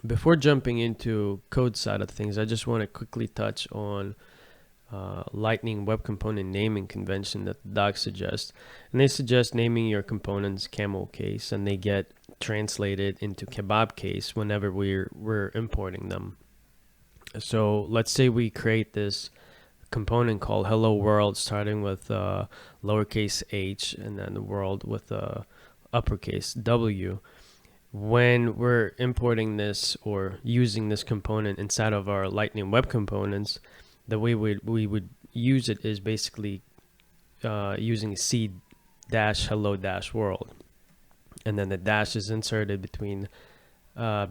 Before jumping into code side of things, I just want to quickly touch on Lightning Web Component naming convention that the doc suggests. And they suggest naming your components camel case, and they get translated into kebab case whenever we're importing them. So let's say we create this component called hello world, starting with lowercase h and then the world with uppercase W. When we're importing this or using this component inside of our Lightning Web Components, the way we would use it is basically using c-hello-world, and then the dash is inserted between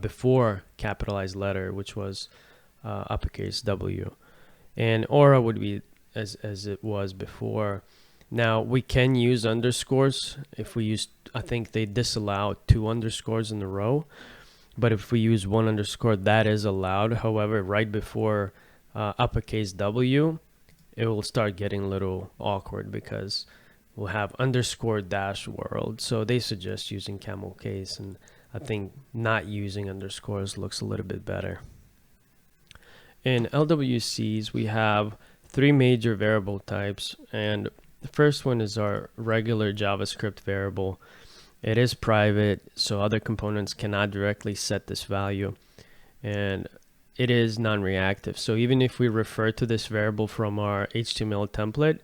before capitalized letter, which was uppercase W, and aura would be as it was before. Now we can use underscores if we use, I think they disallow 2 underscores in a row, but if we use 1 underscore, that is allowed. However, right before uppercase W, it will start getting a little awkward because we'll have underscore dash world. So they suggest using camel case, and I think not using underscores looks a little bit better. In LWCs, we have 3 major variable types, and the first one is our regular JavaScript variable. It is private, so other components cannot directly set this value, and it is non-reactive. So even if we refer to this variable from our HTML template,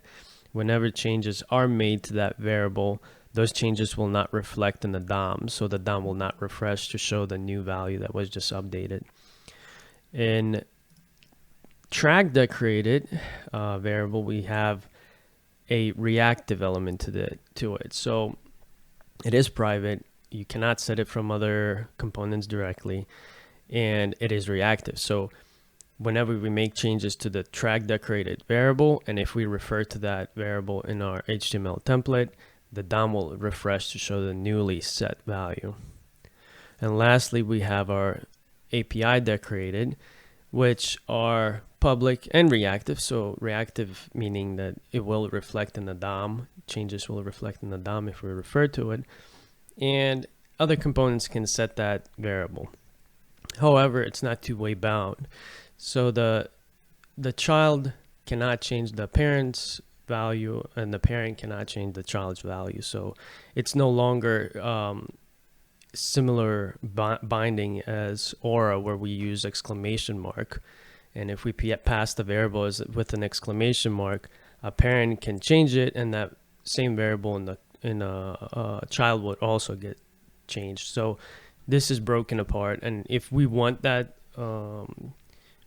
whenever changes are made to that variable, those changes will not reflect in the DOM, so the DOM will not refresh to show the new value that was just updated. In track decorated variable, we have a reactive element to it. So it is private. You cannot set it from other components directly, and it is reactive. So whenever we make changes to the track decorated variable, and if we refer to that variable in our HTML template, the DOM will refresh to show the newly set value. And lastly, we have our API decorated, which are public and reactive. So reactive meaning that it will reflect in the DOM, changes will reflect in the DOM if we refer to it, and other components can set that variable. However, it's not two-way bound. So the child cannot change the parent's value, and the parent cannot change the child's value. So it's no longer similar binding as aura, where we use exclamation mark. And if we pass the variable with an exclamation mark, a parent can change it, and that same variable in a child would also get changed. So this is broken apart, and if we want that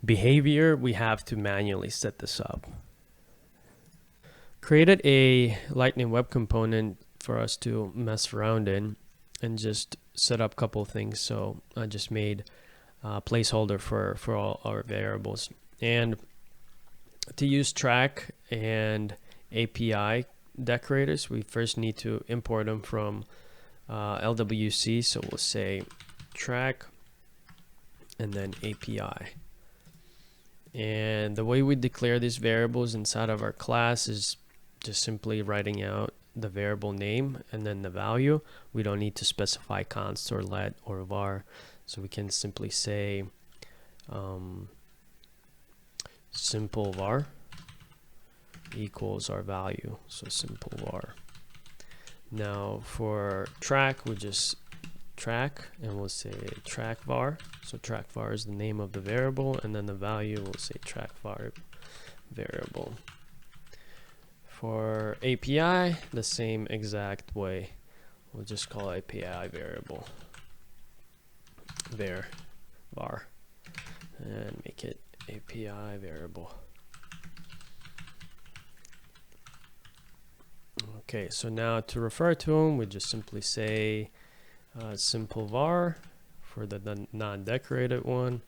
behavior, we have to manually set this up. Created a Lightning Web Component for us to mess around in and just set up a couple of things. So I just made a placeholder for all our variables. And to use track and API decorators, we first need to import them from LWC. So we'll say track and then API. And the way we declare these variables inside of our class is just simply writing out the variable name and then the value. We don't need to specify const or let or var, so we can simply say simple var equals our value, so simple var. Now for track, we just track and we'll say track var. So track var is the name of the variable, and then the value we'll say track var variable. For API, the same exact way. We'll just call API variable var and make it API variable. Okay, so now to refer to them, we just simply say simple var for the non-decorated one.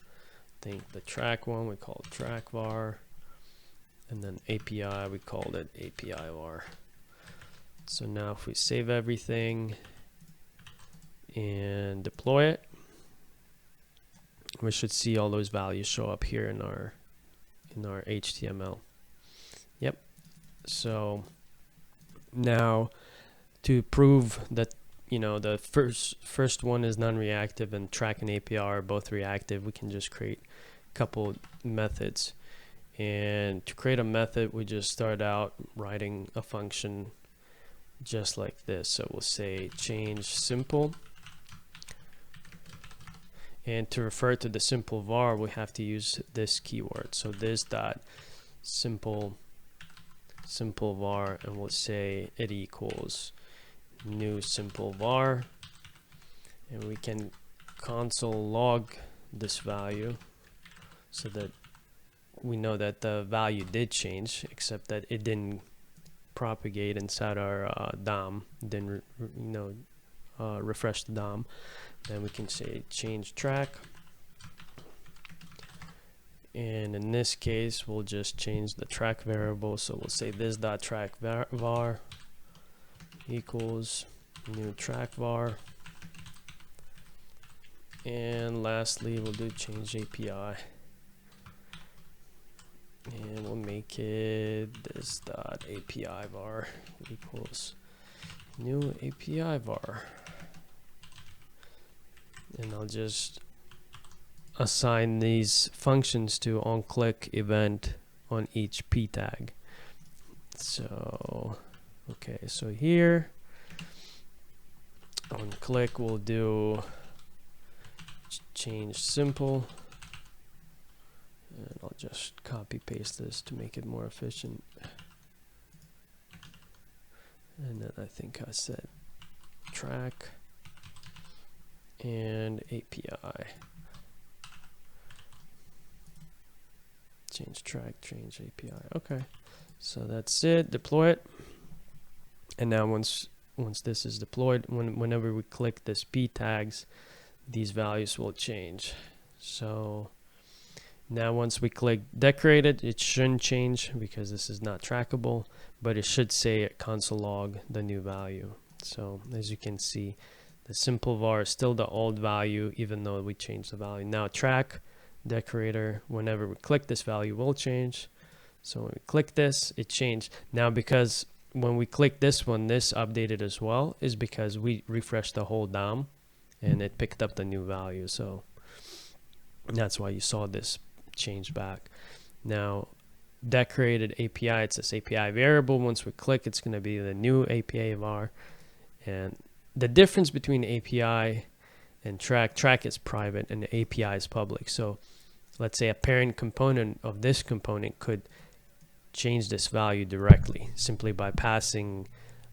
I think the track one we call track var, and then API we called it API var. So now if we save everything and deploy it, we should see all those values show up here in our HTML. Yep. So now to prove that you know, the first one is non-reactive and track and API are both reactive, we can just create a couple methods. And to create a method, we just start out writing a function just like this. So we'll say change simple. And to refer to the simple var, we have to use this keyword. So this dot simple var, and we'll say it equals new simple var, and we can console log this value so that we know that the value did change, except that it didn't propagate inside our DOM, didn't refresh the DOM. Then we can say change track, and in this case we'll just change the track variable. So we'll say this dot track var equals new track var, and lastly we'll do change API, and we'll make it this dot API var equals new API var, and I'll just assign these functions to onClick event on each p tag. So okay, so here on click we'll do change simple, and I'll just copy paste this to make it more efficient, and then I think I said track and API, change track, change API. Okay, so that's it. Deploy it, and now once this is deployed, whenever we click this p tags, these values will change. So now once we click decorated, it shouldn't change because this is not trackable, but it should say at console log the new value. So as you can see, the simple var is still the old value even though we changed the value. Now track decorator, whenever we click this value will change. So when we click this, it changed. Now because when we click this one, this updated as well, is because we refreshed the whole DOM and it picked up the new value. So that's why you saw this change back. Now decorated API, it's this API variable. Once we click, it's going to be the new API var. And the difference between API and track is private and the API is public. So let's say a parent component of this component could change this value directly simply by passing,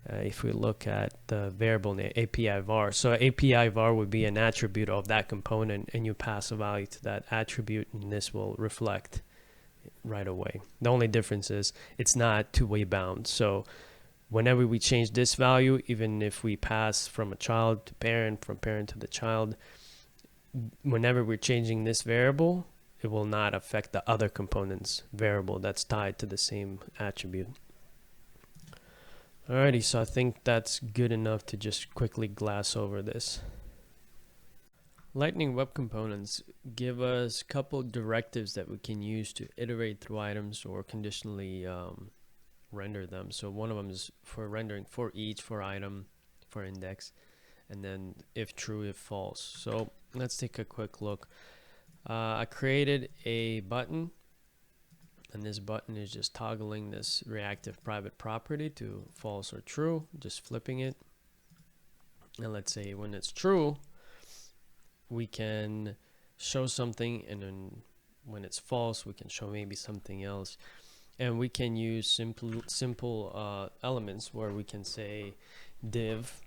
if we look at the variable name API var. So API var would be an attribute of that component, and you pass a value to that attribute, and this will reflect right away. The only difference is it's not two-way bound. So whenever we change this value, even if we pass from a child to parent, from parent to the child, whenever we're changing this variable, it will not affect the other component's variable that's tied to the same attribute. Alrighty, so I think that's good enough to just quickly glass over this. Lightning Web Components give us a couple directives that we can use to iterate through items or conditionally render them. So one of them is for rendering for each, for item, for index, and then if true, if false. So let's take a quick look. I created a button, and this button is just toggling this reactive private property to false or true, just flipping it. And let's say when it's true, we can show something, and then when it's false, we can show maybe something else. And we can use simple elements where we can say div.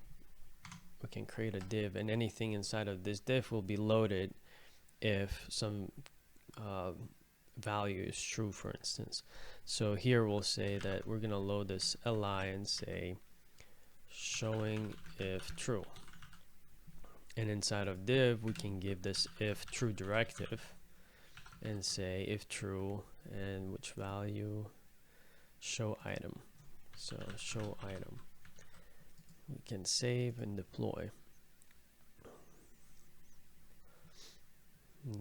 We can create a div, and anything inside of this div will be loaded if some value is true, for instance. So here we'll say that we're going to load this li and say showing if true. And inside of div, we can give this if true directive and say if true, and which value, show item. So show item. We can save and deploy.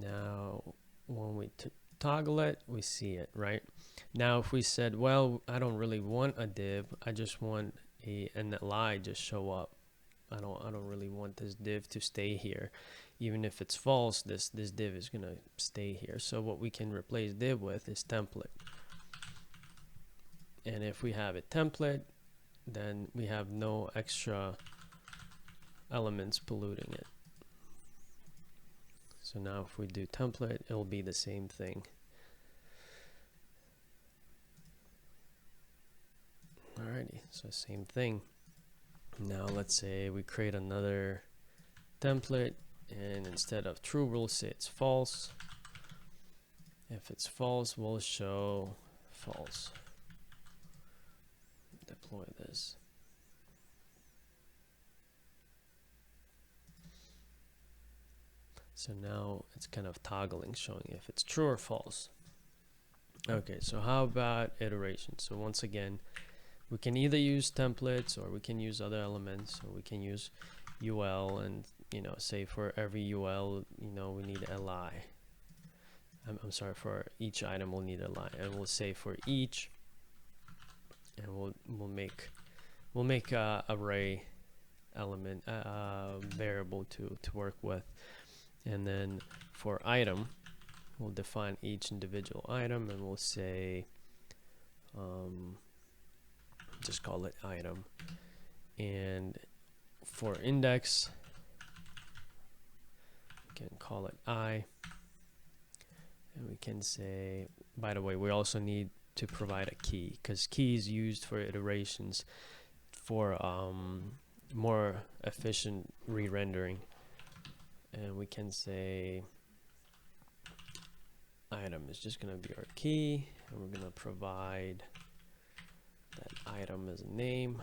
Now when we toggle it, we see it, right? Now if we said, well, I don't really want a div, I just want an li just show up I don't really want this div to stay here. Even if it's false, this div is gonna stay here. So what we can replace div with is template. And if we have a template, then we have no extra elements polluting it. So now if we do template, it'll be the same thing. Alrighty, so same thing. Now let's say we create another template, and instead of true, we'll say it's false. If it's false, we'll show false. Deploy this. So now it's kind of toggling, showing if it's true or false. Okay, so how about iteration? So once again, we can either use templates, or we can use other elements, or we can use UL, and say for every UL, we need li. I'm sorry, for each item we'll need a li, and we'll say for each, and we'll make a array element variable to work with. And then for item, we'll define each individual item, and we'll say just call it item. And for index, we can call it I, and we can say, by the way, we also need to provide a key, because key is used for iterations for more efficient re-rendering. And we can say item is just going to be our key, and we're going to provide that item as a name.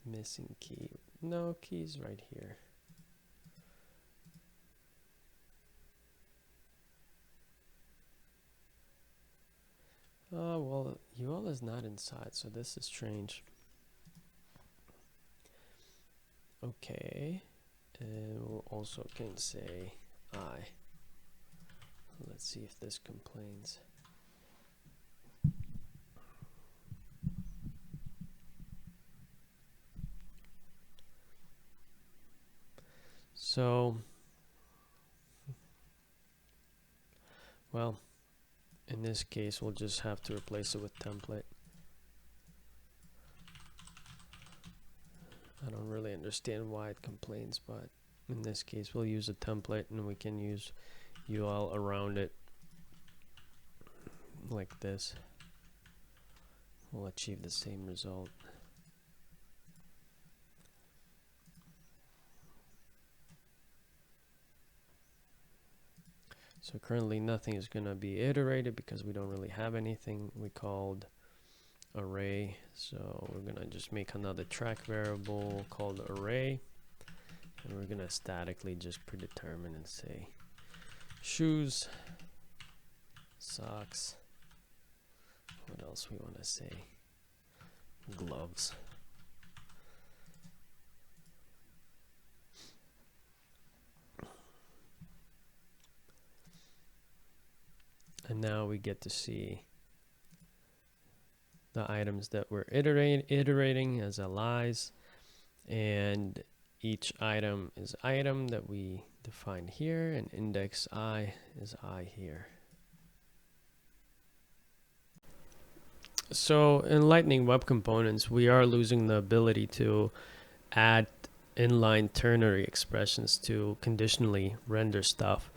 Missing key. No, key's right here. Oh, well, UL is not inside, so this is strange. Okay, and we'll also can say I. Let's see if this complains. So, well, in this case, we'll just have to replace it with template. I don't really understand why it complains, but in this case, we'll use a template, and we can use UL around it like this. We'll achieve the same result. So currently nothing is going to be iterated because we don't really have anything we called array. So we're going to just make another track variable called array, and we're going to statically just predetermine and say shoes, socks, what else we want to say, gloves. And now we get to see the items that we're iterating as li's, and each item is item that we define here, and index I is I here. So in Lightning Web Components, we are losing the ability to add inline ternary expressions to conditionally render stuff.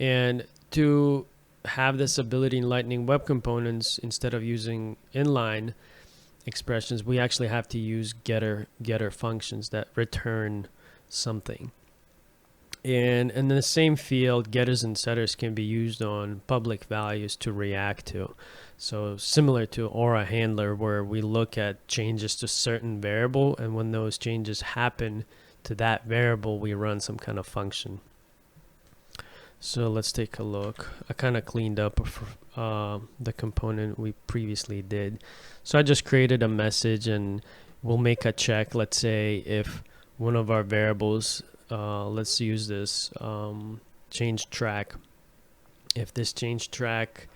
And to have this ability in Lightning Web Components, instead of using inline expressions, we actually have to use getter functions that return something. And in the same field, getters and setters can be used on public values to react to. So similar to Aura handler, where we look at changes to certain variable, and when those changes happen to that variable, we run some kind of function. So let's take a look. I kind of cleaned up the component we previously did. So I just created a message, and we'll make a check. Let's say if one of our variables, let's use this change track. If this change track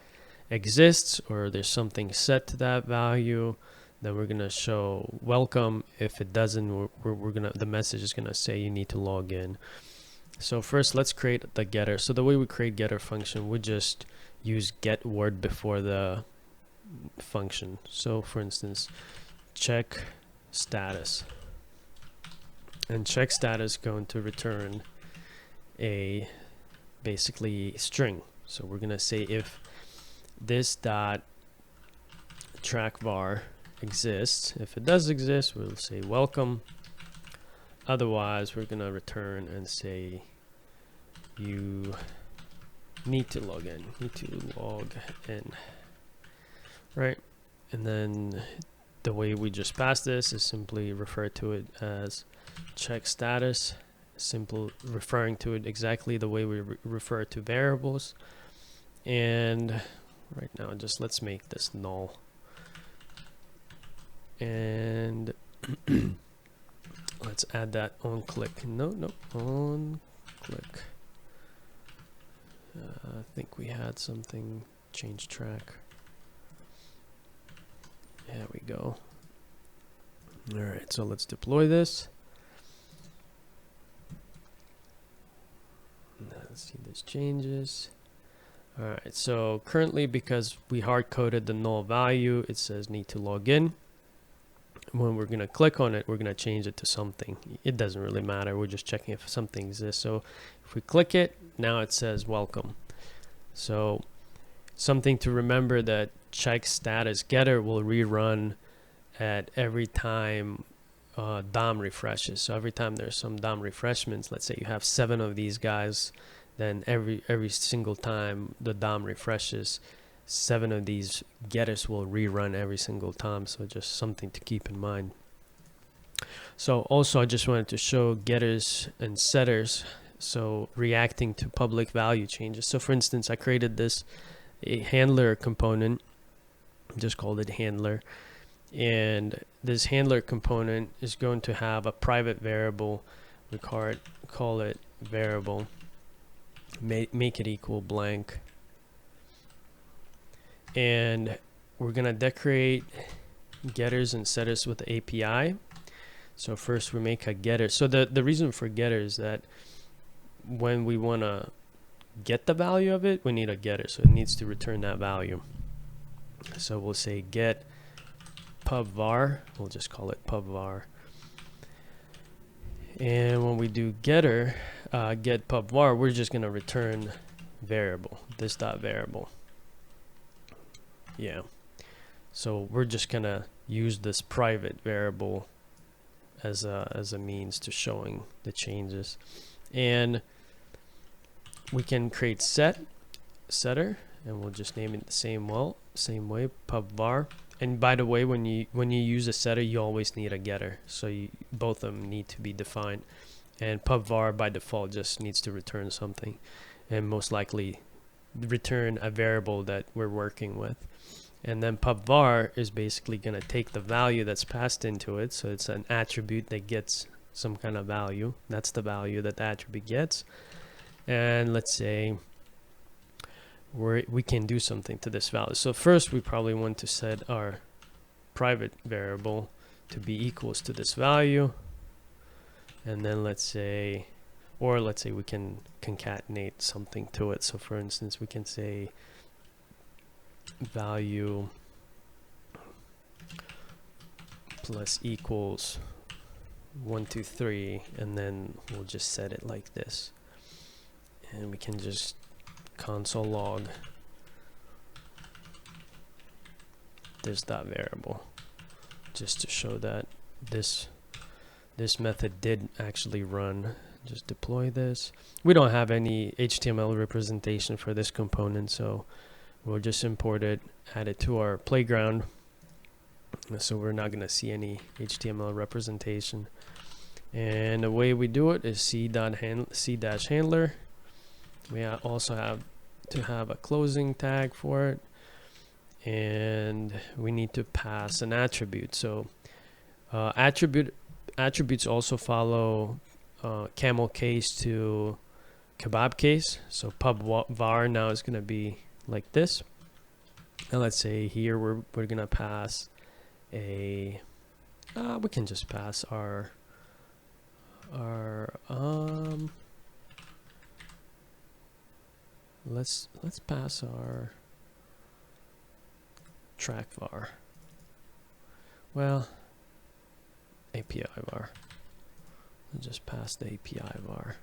exists, or there's something set to that value, then we're gonna show welcome. If it doesn't, we're gonna, the message is gonna say you need to log in. So first, let's create the getter. So the way we create getter function, we just use get word before the function. So for instance, check status, and check status going to return a basically string. So we're gonna say if this dot track var exists, if it does exist, we'll say welcome. Otherwise, we're gonna return and say you need to log in, right? And then the way we just pass this is simply refer to it as check status, simple referring to it exactly the way we refer to variables. And right now, just let's make this null. And let's add that on click. On click. I think we had something change track. There we go. All right, so let's deploy this. Let's see these changes. All right, so currently, because we hard coded the null value, it says need to log in. When we're gonna click on it, we're gonna change it to something. It doesn't really matter. We're just checking if something exists. So if we click it, now it says welcome. So something to remember, that check status getter will rerun at every time DOM refreshes. So every time there's some DOM refreshments, let's say you have 7 of these guys, then every single time the DOM refreshes, 7 of these getters will rerun every single time. So just something to keep in mind. So also, I just wanted to show getters and setters, so reacting to public value changes. So for instance, I created this a handler component, just called it handler, and this handler component is going to have a private variable. We call it variable, make it equal blank, and we're gonna decorate getters and setters with the API. So first we make a getter. So the reason for getter is that when we want to get the value of it, we need a getter, so it needs to return that value. So we'll say get pub var, we'll just call it pub var. And when we do getter, get pub var, we're just going to return variable, this dot variable. Yeah, so we're just going to use this private variable as a means to showing the changes. And we can create setter, and we'll just name it the same way, pub var. And by the way, when you use a setter, you always need a getter, so both of them need to be defined. And pub var by default just needs to return something, and most likely return a variable that we're working with. And then pub var is basically going to take the value that's passed into it, so it's an attribute that gets some kind of value. That's the value that the attribute gets. And let's say we can do something to this value. So first, we probably want to set our private variable to be equals to this value. And then let's say we can concatenate something to it. So for instance, we can say value plus equals 1, 2, 3, and then we'll just set it like this. And we can just console log this dot variable, just to show that this method did actually run. Just deploy this. We don't have any HTML representation for this component, so we'll just import it, add it to our playground. So we're not going to see any HTML representation. And the way we do it is c-handler. We also have to have a closing tag for it, and we need to pass an attribute. So attributes also follow camel case to kebab case. So pub var now is going to be like this, and let's say here we're going to pass a we can just pass our let's pass our track var. Well, API var. I'll just pass the API var.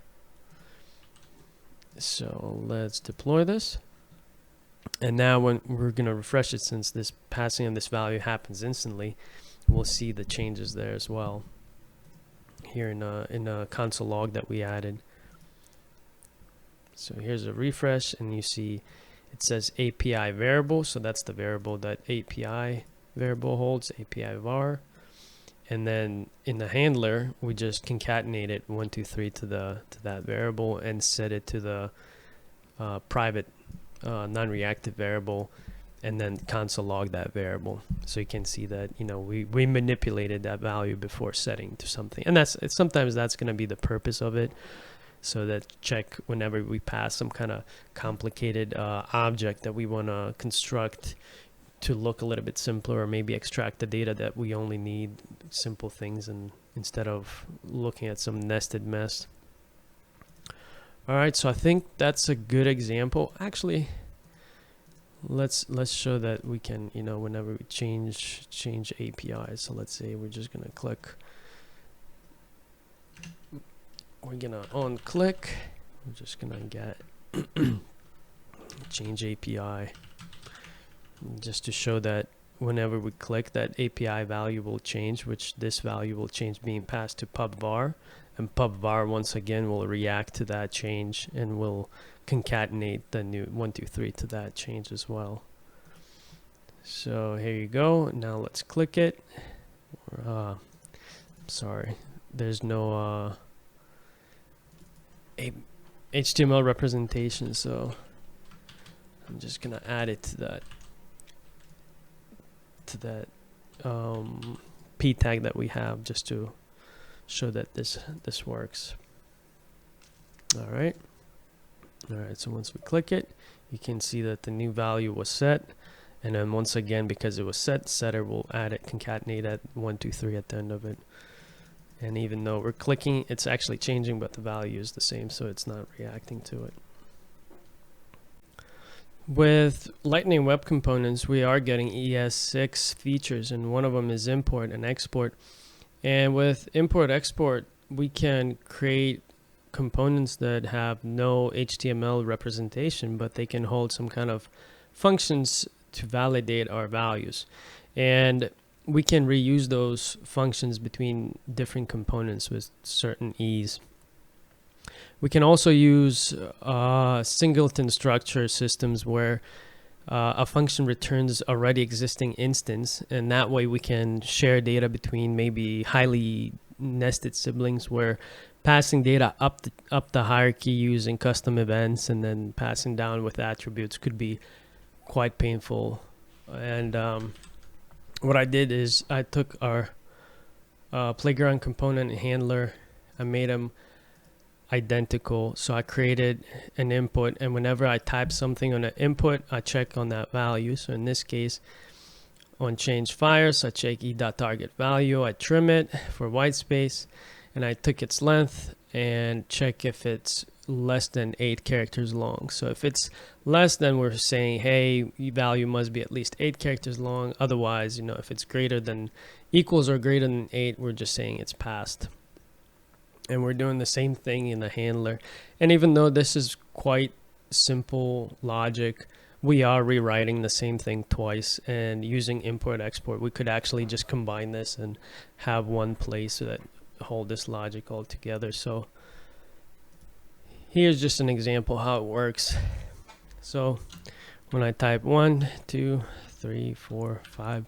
So let's deploy this. And now when we're going to refresh it, since this passing of this value happens instantly, we'll see the changes there as well. Here in a console log that we added. So here's a refresh, and you see it says API variable. So that's the variable that API variable holds, API var. And then in the handler, we just concatenate it 1, 2, 3 to that variable and set it to the private non-reactive variable, and then console log that variable. So you can see that, you know, we manipulated that value before setting to something, and sometimes that's going to be the purpose of it. So that check whenever we pass some kind of complicated object that we want to construct to look a little bit simpler, or maybe extract the data that we only need simple things, and instead of looking at some nested mess. All right, so I think that's a good example. Actually, let's show that we can, you know, whenever we change APIs. So let's say we're just gonna click. We're gonna on click. We're just gonna get change API, just to show that whenever we click, that API value will change, which this value will change being passed to pub var. And pub var once again will react to that change and will concatenate the new 1, 2, 3 to that change as well. So here you go. Now let's click it. Sorry, there's no HTML representation, so I'm just gonna add it to that p tag that we have, just to show that this works. All right, so once we click it, you can see that the new value was set, and then once again, because it was set, setter will add it, concatenate at 1, 2, 3 at the end of it. And even though we're clicking, it's actually changing, but the value is the same, so it's not reacting to it. With Lightning Web Components, we are getting ES6 features, and one of them is import and export. And with import-export, we can create components that have no HTML representation, but they can hold some kind of functions to validate our values. And we can reuse those functions between different components with certain ease. We can also use singleton structure systems where a function returns already existing instance, and that way we can share data between maybe highly nested siblings, where passing data up the hierarchy using custom events and then passing down with attributes could be quite painful. And what I did is I took our playground component and handler, I made them identical. So I created an input, and whenever I type something on an input, I check on that value. So in this case, on change fires, I check e.target value, I trim it for white space, and I took its length and check if it's less than 8 characters long. So if it's less, then we're saying, hey, value must be at least 8 characters long. Otherwise, you know, if it's greater than, equals or greater than 8, we're just saying it's passed. And we're doing the same thing in the handler. And even though this is quite simple logic, we are rewriting the same thing twice, and using import export, we could actually just combine this and have one place that hold this logic all together. So here's just an example how it works. So when I type 1, 2, 3, 4, 5,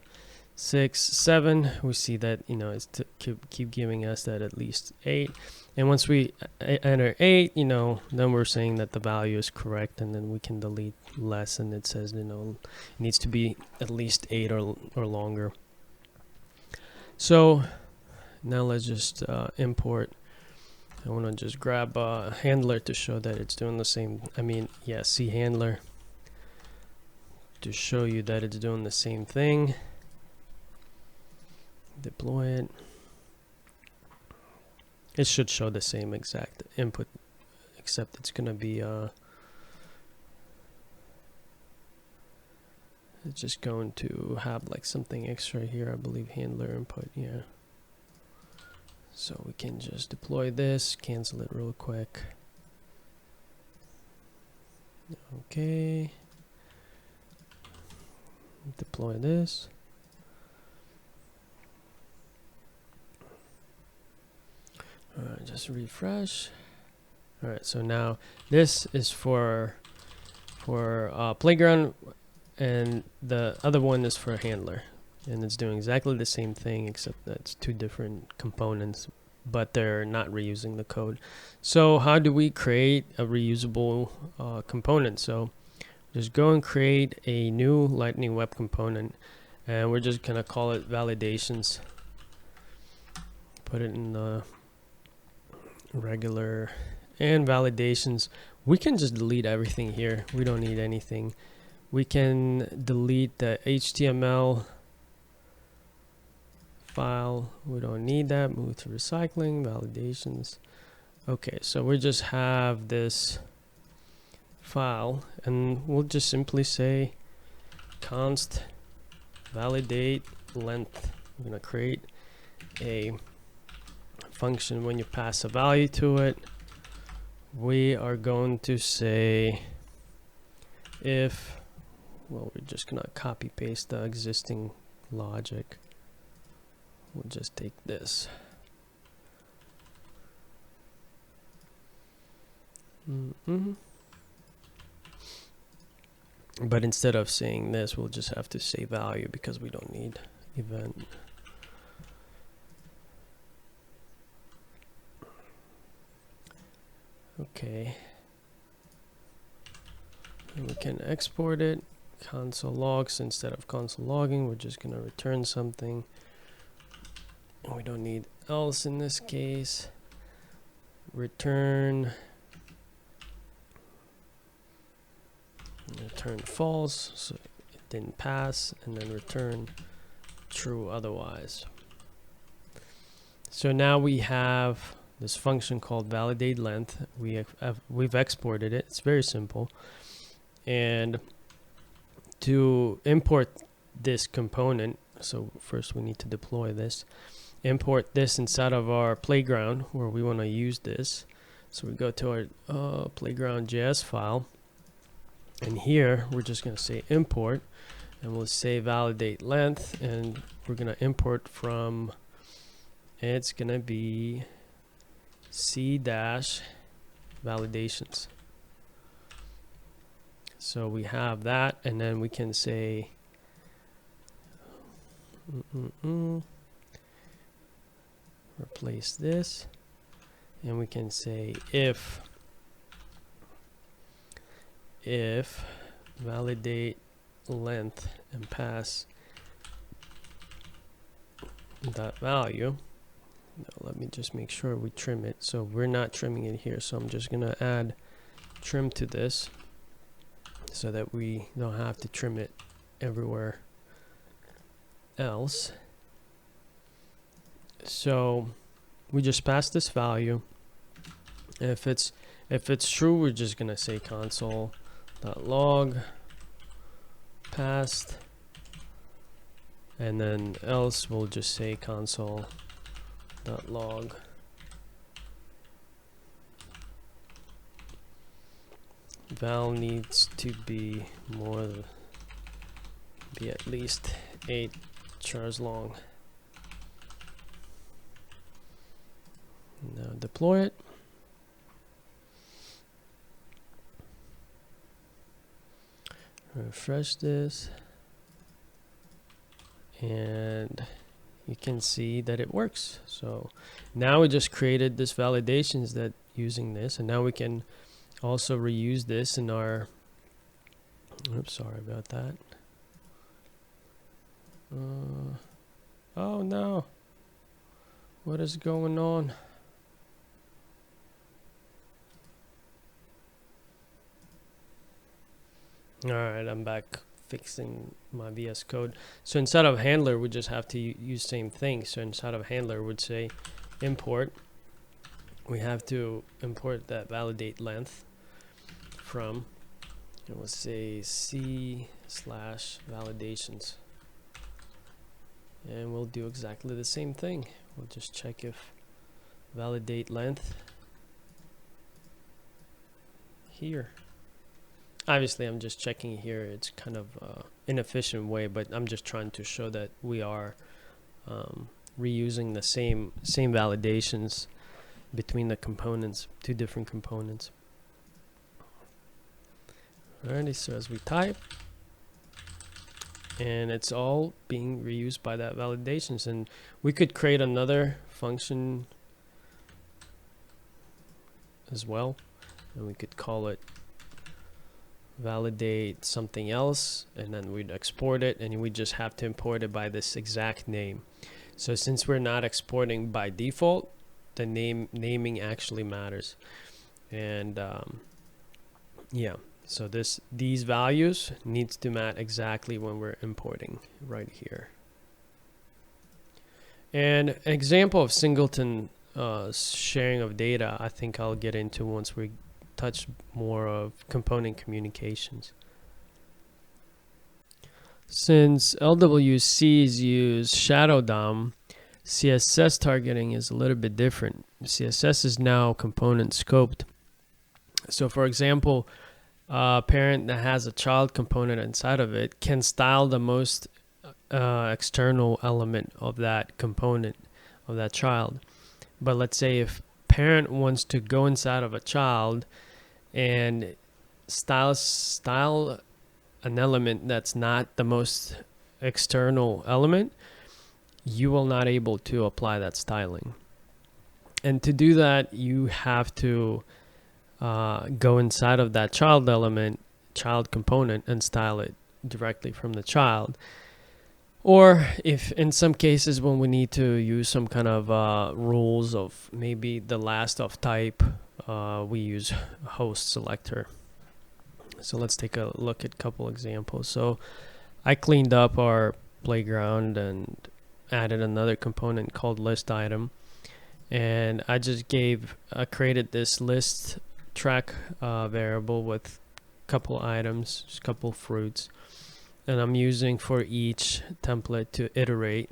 6, 7, we see that, you know, it's to keep giving us that at least 8. And once we enter 8, you know, then we're saying that the value is correct, and then we can delete less, and it says, you know, it needs to be at least 8 or longer. So now let's just import. I want to just grab a handler to show that it's doing the same. C handler to show you that it's doing the same thing. Deploy it. It should show the same exact input, except it's gonna be it's just going to have like something extra here, I believe, handler input. Yeah. So we can just deploy this, cancel it real quick. Okay. Deploy this. All right, just refresh. All right, so now this is for playground, and the other one is for handler, and it's doing exactly the same thing, except that it's two different components, but they're not reusing the code. So how do we create a reusable component? So just go and create a new Lightning Web component, and we're just gonna call it validations. Put it in the regular and validations. We can just delete everything here. We don't need anything. We can delete the HTML file. We don't need that. Move to recycling, validations. Okay, so we just have this file, and we'll just simply say const validate length. We're gonna create a function. When you pass a value to it, we are going to say if, well, we're just gonna copy paste the existing logic. We'll just take this. But instead of saying this, we'll just have to say value, because we don't need event. Okay, and we can export it, console logs. Instead of console logging, we're just gonna return something. We don't need else in this case. Return false, so it didn't pass, and then return true otherwise. So now we have this function called validate length. We've exported it. It's very simple. And to import this component, so first we need to deploy this. Import this inside of our playground where we want to use this. So we go to our playground.js file, and here we're just going to say import, and we'll say validate length, and we're going to import from, it's going to be c-validations. So we have that, and then we can say replace this, and we can say if validate length and pass that value. Now let me just make sure we trim it. So we're not trimming it here, so I'm just gonna add trim to this so that we don't have to trim it everywhere else. So we just pass this value. If it's true, we're just gonna say console.log passed, and then else we'll just say console.log val needs to be at least 8 chars long. Now deploy it. Refresh this, and you can see that it works. So now we just created this validations that using this, and now we can also reuse this in our, oops, sorry about that. Oh no, what is going on? All right, I'm back fixing my VS Code. So inside of handler, we just have to use same thing. So inside of handler, would say import. We have to import that validate length from, and we'll say C/validations. And we'll do exactly the same thing. We'll just check if validate length here. Obviously, I'm just checking here. It's kind of inefficient way, but I'm just trying to show that we are reusing the same validations between the components, two different components. Alrighty, so as we type, and it's all being reused by that validations, and we could create another function as well, and we could call it validate something else, and then we'd export it, and we just have to import it by this exact name. So since we're not exporting by default, the naming actually matters. And yeah, so these values needs to match exactly when we're importing right here. And example of Singleton sharing of data, I think I'll get into once we touch more of component communications. Since LWCs use shadow DOM, CSS targeting is a little bit different. CSS is now component scoped. So for example, a parent that has a child component inside of it can style the most external element of that component of that child. But let's say if parent wants to go inside of a child and style an element that's not the most external element, you will not able to apply that styling. And to do that, you have to go inside of that child element, child component, and style it directly from the child. Or if in some cases when we need to use some kind of rules of maybe the last of type, we use host selector. So let's take a look at a couple examples. So I cleaned up our playground and added another component called list item, and I just created this list track variable with a couple items, just a couple fruits, and I'm using for each template to iterate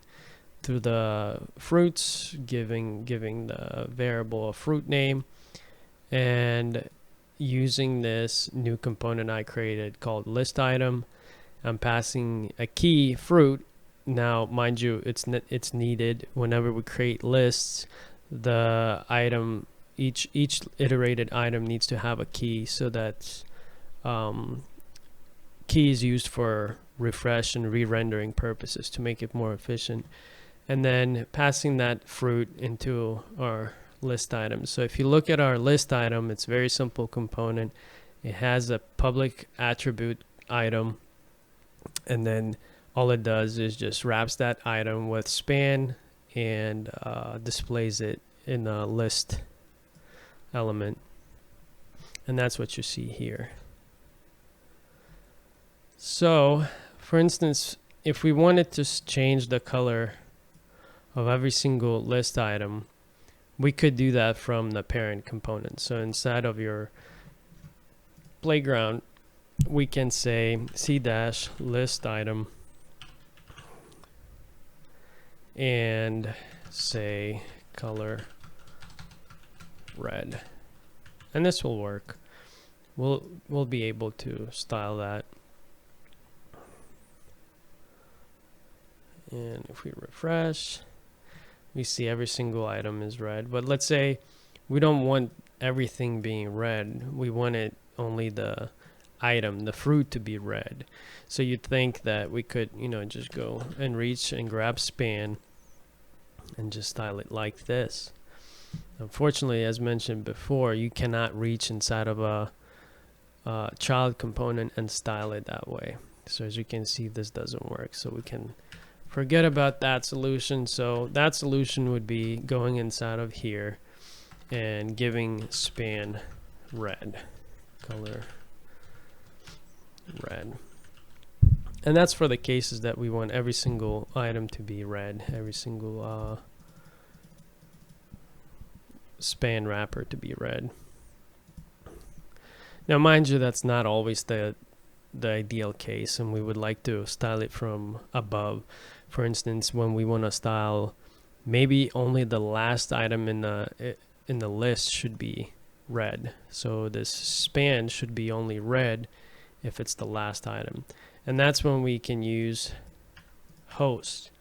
through the fruits, giving the variable a fruit name, and using this new component I created called list item. I'm passing a key fruit. Now, mind you, it's needed whenever we create lists. The item, each iterated item needs to have a key, so that key is used for refresh and re-rendering purposes to make it more efficient. And then passing that fruit into our list item. So if you look at our list item, it's a very simple component. It has a public attribute item, and then all it does is just wraps that item with span and displays it in a list element. And that's what you see here. So for instance, if we wanted to change the color of every single list item, we could do that from the parent component. So inside of your playground, we can say c-list item and say color red, and this will work. We'll be able to style that. And if we refresh, we see every single item is red. But let's say we don't want everything being red. We want it only the item, the fruit, to be red. So you'd think that we could, just go and reach and grab span and just style it like this. Unfortunately, as mentioned before, you cannot reach inside of a child component and style it that way. So as you can see, this doesn't work. So we can forget about that solution. So that solution would be going inside of here and giving span red, color red. And that's for the cases that we want every single item to be red, every single span wrapper to be red. Now, mind you, that's not always the ideal case, and we would like to style it from above. For instance, when we want to style, maybe only the last item in the list should be red. So this span should be only red if it's the last item. And that's when we can use host.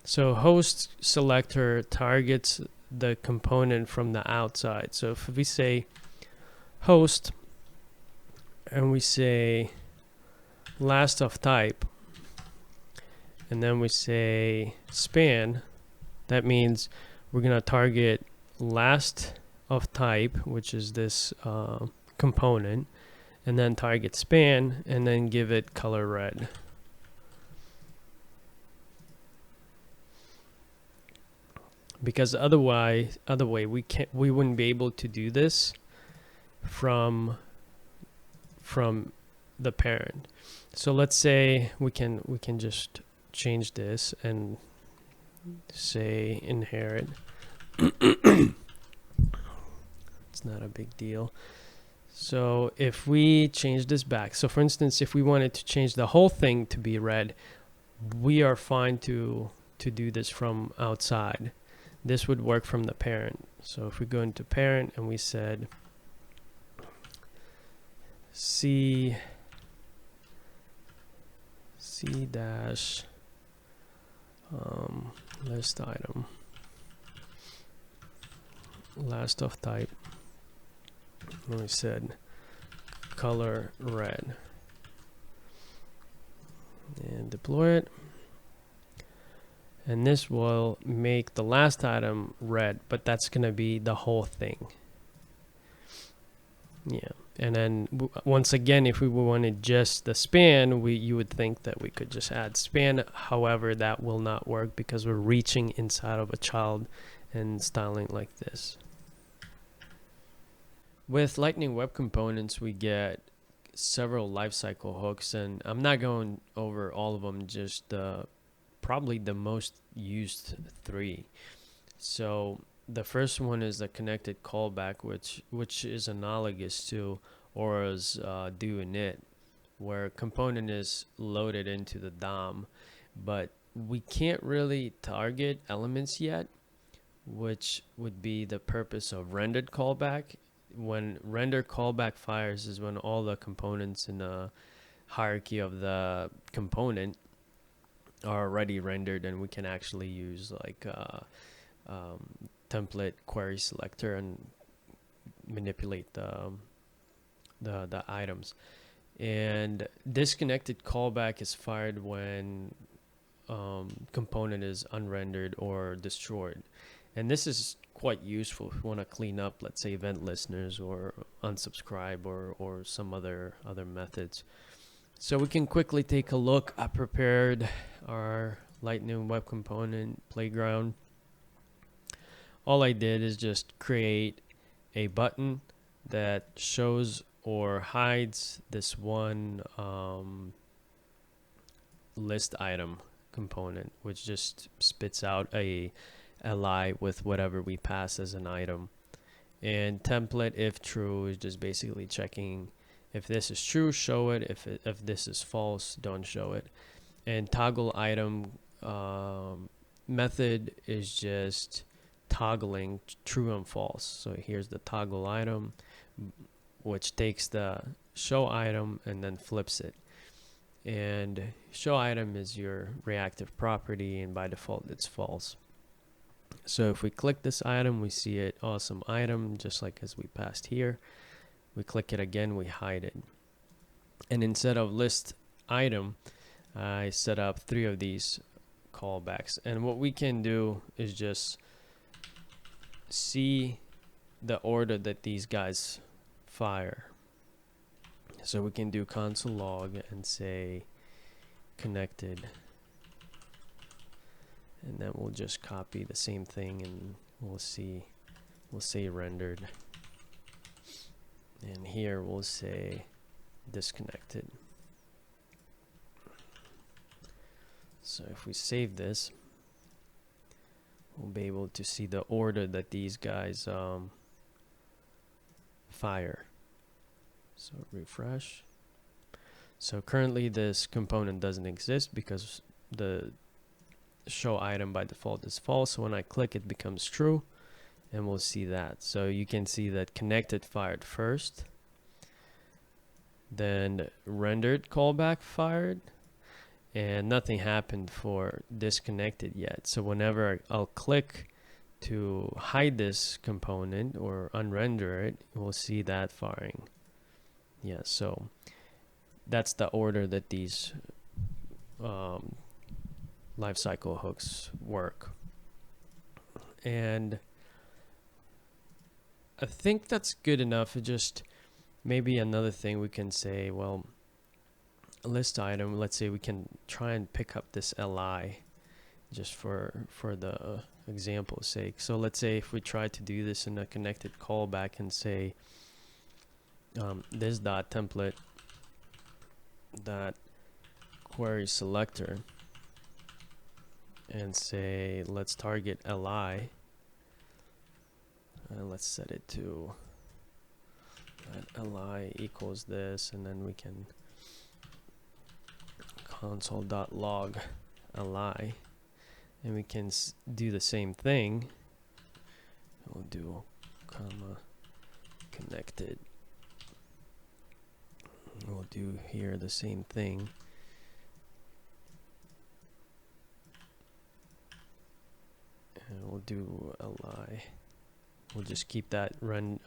So host selector targets the component from the outside. So if we say host and we say last of type, and then we say span, that means we're going to target last of type, which is this component, and then target span, and then give it color red. Because other way we wouldn't be able to do this from the parent. So let's say we can just change this and say inherit. It's not a big deal. So if we change this back, so for instance, if we wanted to change the whole thing to be red, we are fine to do this from outside. This would work from the parent. So if we go into parent and we said C dash list item last of type, and we said color red, and deploy it, and this will make the last item red, but that's going to be the whole thing. Yeah. And then once again, if we wanted just the span, you would think that we could just add span. However, that will not work because we're reaching inside of a child and styling like this. With Lightning Web Components, we get several lifecycle hooks, and I'm not going over all of them, just probably the most used 3. So the first one is the connected callback, which is analogous to Aura's do init, where a component is loaded into the DOM, but we can't really target elements yet, which would be the purpose of rendered callback. When render callback fires is when all the components in the hierarchy of the component are already rendered, and we can actually use like template query selector and manipulate the items. And disconnected callback is fired when component is unrendered or destroyed. And this is quite useful if you want to clean up, let's say, event listeners or unsubscribe or some other methods. So we can quickly take a look. I prepared our Lightning Web Component playground. All I did is just create a button that shows or hides this one list item component, which just spits out a li with whatever we pass as an item. And template if true is just basically checking if this is true, show it. If this is false, don't show it. And toggle item method is just toggling true and false. So here's the toggle item, which takes the show item and then flips it. And show item is your reactive property, and by default it's false. So if we click this item, we see it, awesome item, just like as we passed here. We click it again, we hide it. And instead of list item, I set up 3 of these callbacks. And what we can do is just see the order that these guys fire. So we can do console log and say connected, and then we'll just copy the same thing, and we'll say rendered, and here we'll say disconnected. So if we save this, we'll be able to see the order that these guys fire. So refresh. So currently this component doesn't exist because the show item by default is false. So when I click, it becomes true, and we'll see that. So you can see that connected fired first, then rendered callback fired, and nothing happened for disconnected yet. So whenever I'll click to hide this component or unrender it, we'll see that firing. Yeah, so that's the order that these lifecycle hooks work. And I think that's good enough. It just maybe another thing we can say, well, a list item, let's say we can try and pick up this li just for the example's sake. So let's say if we try to do this in a connected callback and say this dot template dot query selector and say let's target li, and let's set it to li equals this, and then we can console.log li, and we can do the same thing. We'll do comma connected. We'll do here the same thing. And we'll do li. We'll just keep that run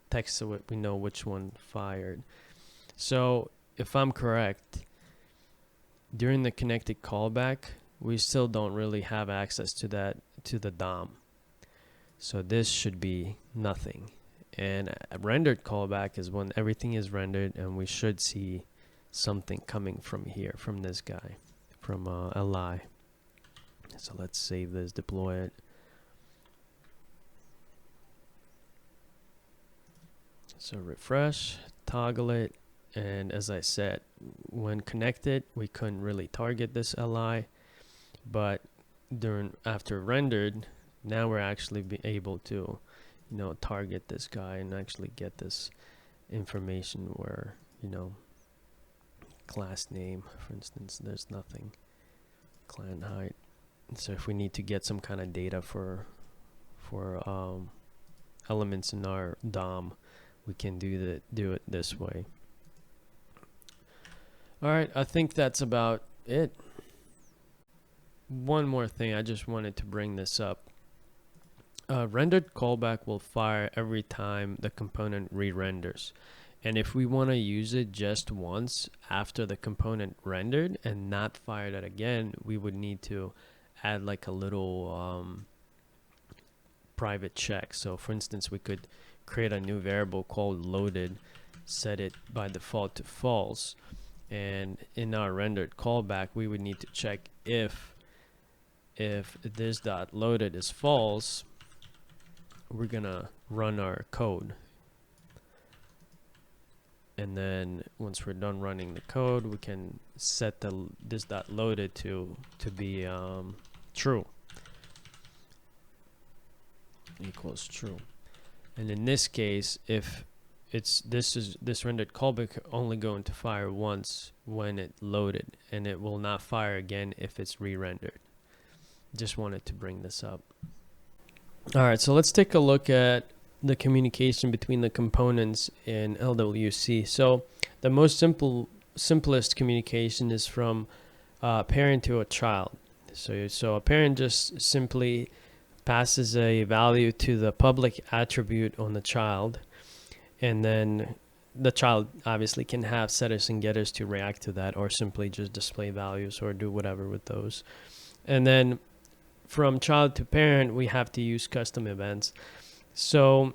text so we know which one fired. So if I'm correct, during the connected callback, we still don't really have access to that, to the DOM. So this should be nothing. And a rendered callback is when everything is rendered, and we should see something coming from here, from this guy, from li. So let's save this, deploy it. So refresh, toggle it, and as I said, when connected, we couldn't really target this li, but after rendered, now we're actually able to, you know, target this guy and actually get this information where, you know, class name, for instance, there's nothing, clan height. So if we need to get some kind of data for elements in our DOM, we can do it this way. All right, I think that's about it. One more thing, I just wanted to bring this up. Rendered callback will fire every time the component re-renders. And if we want to use it just once after the component rendered and not fire that again, we would need to add like a little private check. So for instance, we could create a new variable called loaded, set it by default to false, and in our rendered callback, we would need to check if this dot loaded is false, we're gonna run our code, and then once we're done running the code, we can set this dot loaded to be true, equals true. And in this case, if this rendered callback only going to fire once when it loaded, and it will not fire again if it's re-rendered. Just wanted to bring this up. All right, so let's take a look at the communication between the components in LWC. So the most simplest communication is from a parent to a child. So a parent just simply passes a value to the public attribute on the child, and then the child obviously can have setters and getters to react to that, or simply just display values or do whatever with those. And then from child to parent, we have to use custom events. So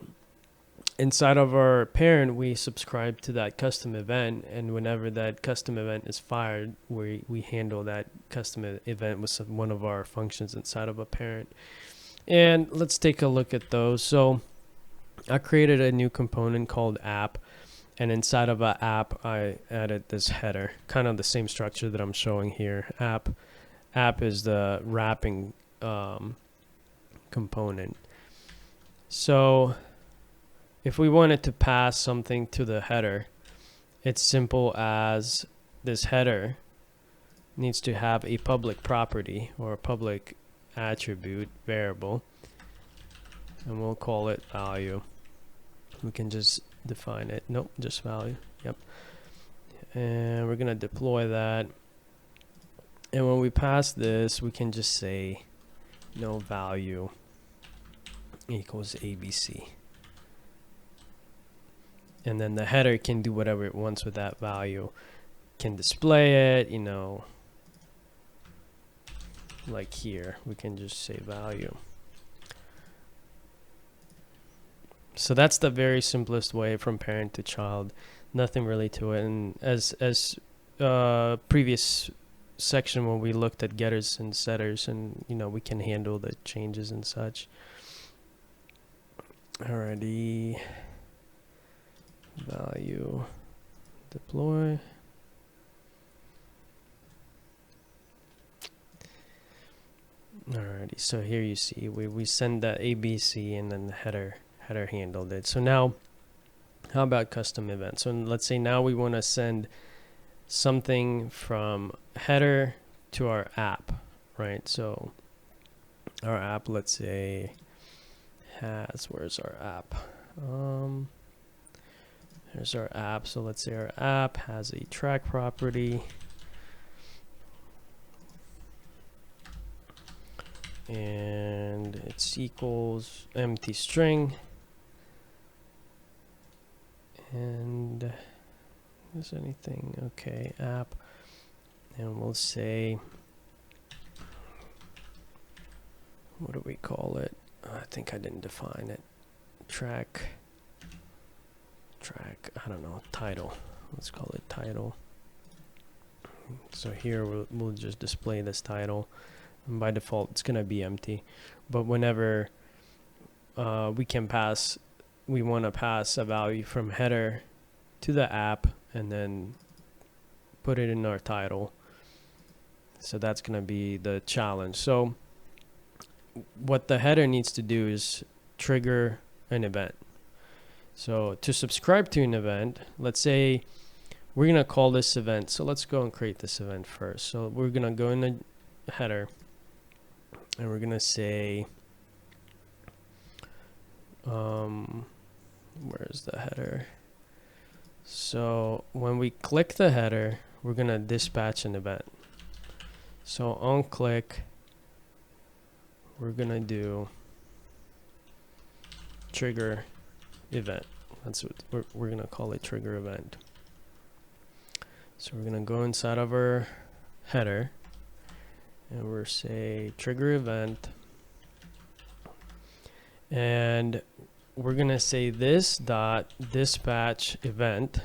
inside of our parent, we subscribe to that custom event, and whenever that custom event is fired, we handle that custom event with one of our functions inside of a parent. And let's take a look at those. So I created a new component called app, and inside of an app, I added this header, kind of the same structure that I'm showing here, app. app is the wrapping component. So if we wanted to pass something to the header, it's simple as this header needs to have a public property or a public attribute variable, and we'll call it value. We can just define it. Nope, just value. Yep. And we're gonna deploy that. And when we pass this, we can just say value equals ABC. And then the header can do whatever it wants with that value. Can display it, like here, we can just say value. So that's the very simplest way from parent to child. Nothing really to it. And as previous section when we looked at getters and setters, and we can handle the changes and such. Alrighty. Value deploy. Alrighty, so here you see we send that ABC and then the header handled it. So now how about custom events? So let's say now we want to send something from header to our app, right? So our app, let's say, where's our app? Here's our app. So let's say our app has a track property, and it's equals empty string, and is anything okay, app, and we'll say, what do we call it? I think I didn't define it. Track, I don't know, title. Let's call it title. So here we'll just display this title, and by default it's gonna be empty. But whenever we want to pass a value from header to the app and then put it in our title. So that's gonna be the challenge. So what the header needs to do is trigger an event. So to subscribe to an event, let's say we're gonna call this event. So let's go and create this event first. So we're gonna go in the header and we're gonna say, where's the header? So when we click the header, we're gonna dispatch an event. So on click, we're gonna do trigger event. That's what we're gonna call it, trigger event. So we're gonna go inside of our header and we're say trigger event, and we're gonna say this dot dispatch event,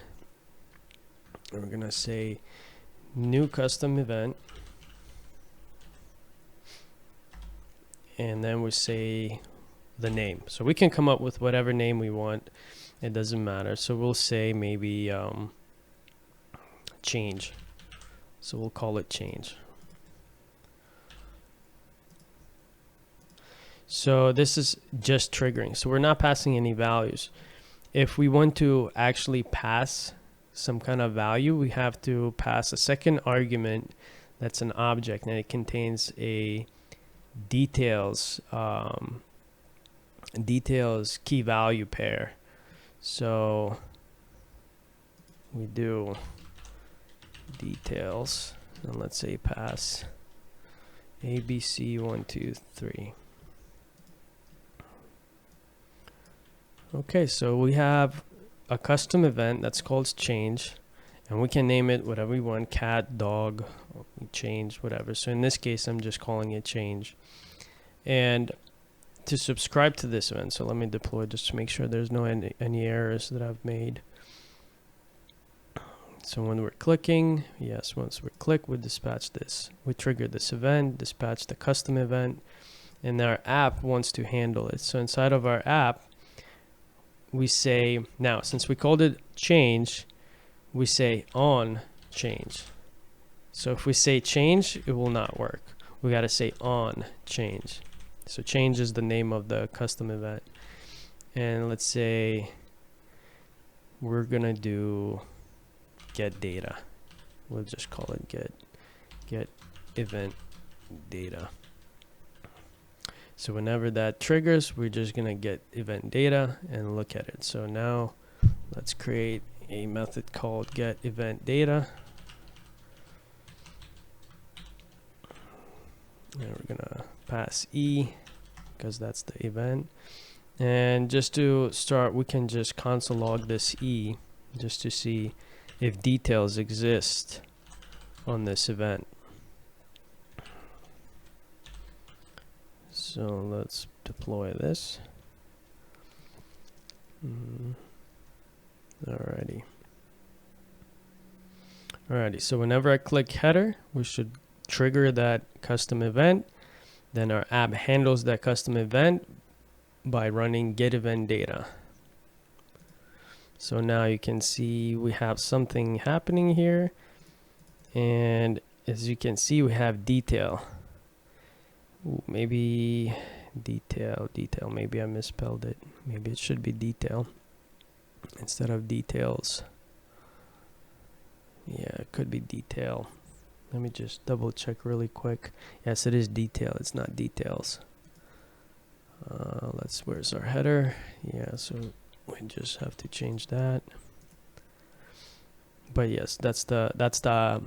and we're gonna say new custom event, and then we say the name. So we can come up with whatever name we want, it doesn't matter. So we'll say maybe change. So we'll call it change. So this is just triggering. So we're not passing any values. If we want to actually pass some kind of value, we have to pass a second argument that's an object, and it contains a details key value pair. So we do details, and let's say pass ABC123. Okay, so we have a custom event that's called change, and we can name it whatever we want, cat, dog, change, whatever. So in this case, I'm just calling it change. And to subscribe to this event, so let me deploy just to make sure there's no any errors that I've made. So when we're clicking, yes, once we click, we dispatch this. We trigger this event, dispatch the custom event, and our app wants to handle it. So inside of our app, we say, now since we called it change, we say on change. So if we say change, it will not work. we got to say on change. So change is the name of the custom event. And let's say we're going to do get data. We'll just call it get event data. So whenever that triggers, we're just going to get event data and look at it. So now let's create a method called get event data. And we're going to pass E because that's the event. And just to start, we can just console log this E just to see if details exist on this event. So let's deploy this. Alrighty. So whenever I click header, we should trigger that custom event. Then our app handles that custom event by running get event data. So now you can see we have something happening here. And as you can see, we have detail. Ooh, maybe detail, maybe I misspelled it. Maybe it should be detail instead of details. Yeah, it could be detail. Let me just double check really quick. Yes, it is detail, it's not details. Where's our header? Yeah, so we just have to change that. But yes, that's the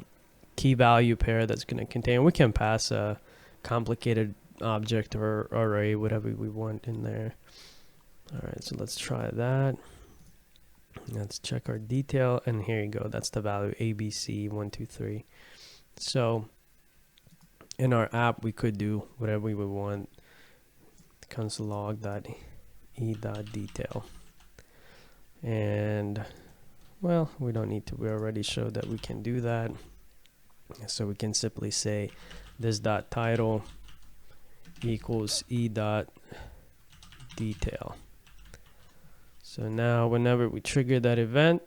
key value pair that's going to contain. We can pass a complicated object or array, whatever we want in there. All right, so let's try that. Let's check our detail, and here you go. That's the value ABC123. So in our app, we could do whatever we would want. Console log.e.detail. And well, we don't need to. We already showed that we can do that. So we can simply say this dot title equals e dot detail. So now whenever we trigger that event,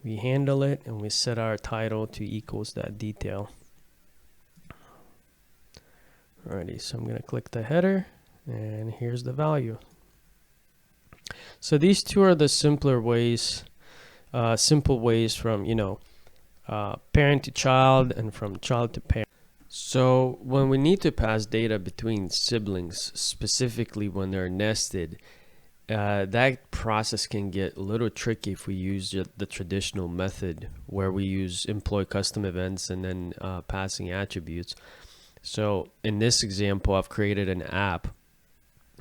we handle it and we set our title to equals that detail. Alrighty, so I'm going to click the header and here's the value. So these two are the simpler ways, simple ways from, parent to child and from child to parent. So when we need to pass data between siblings, specifically when they're nested, that process can get a little tricky if we use the traditional method where we use employ custom events and then passing attributes. So in this example, I've created an app,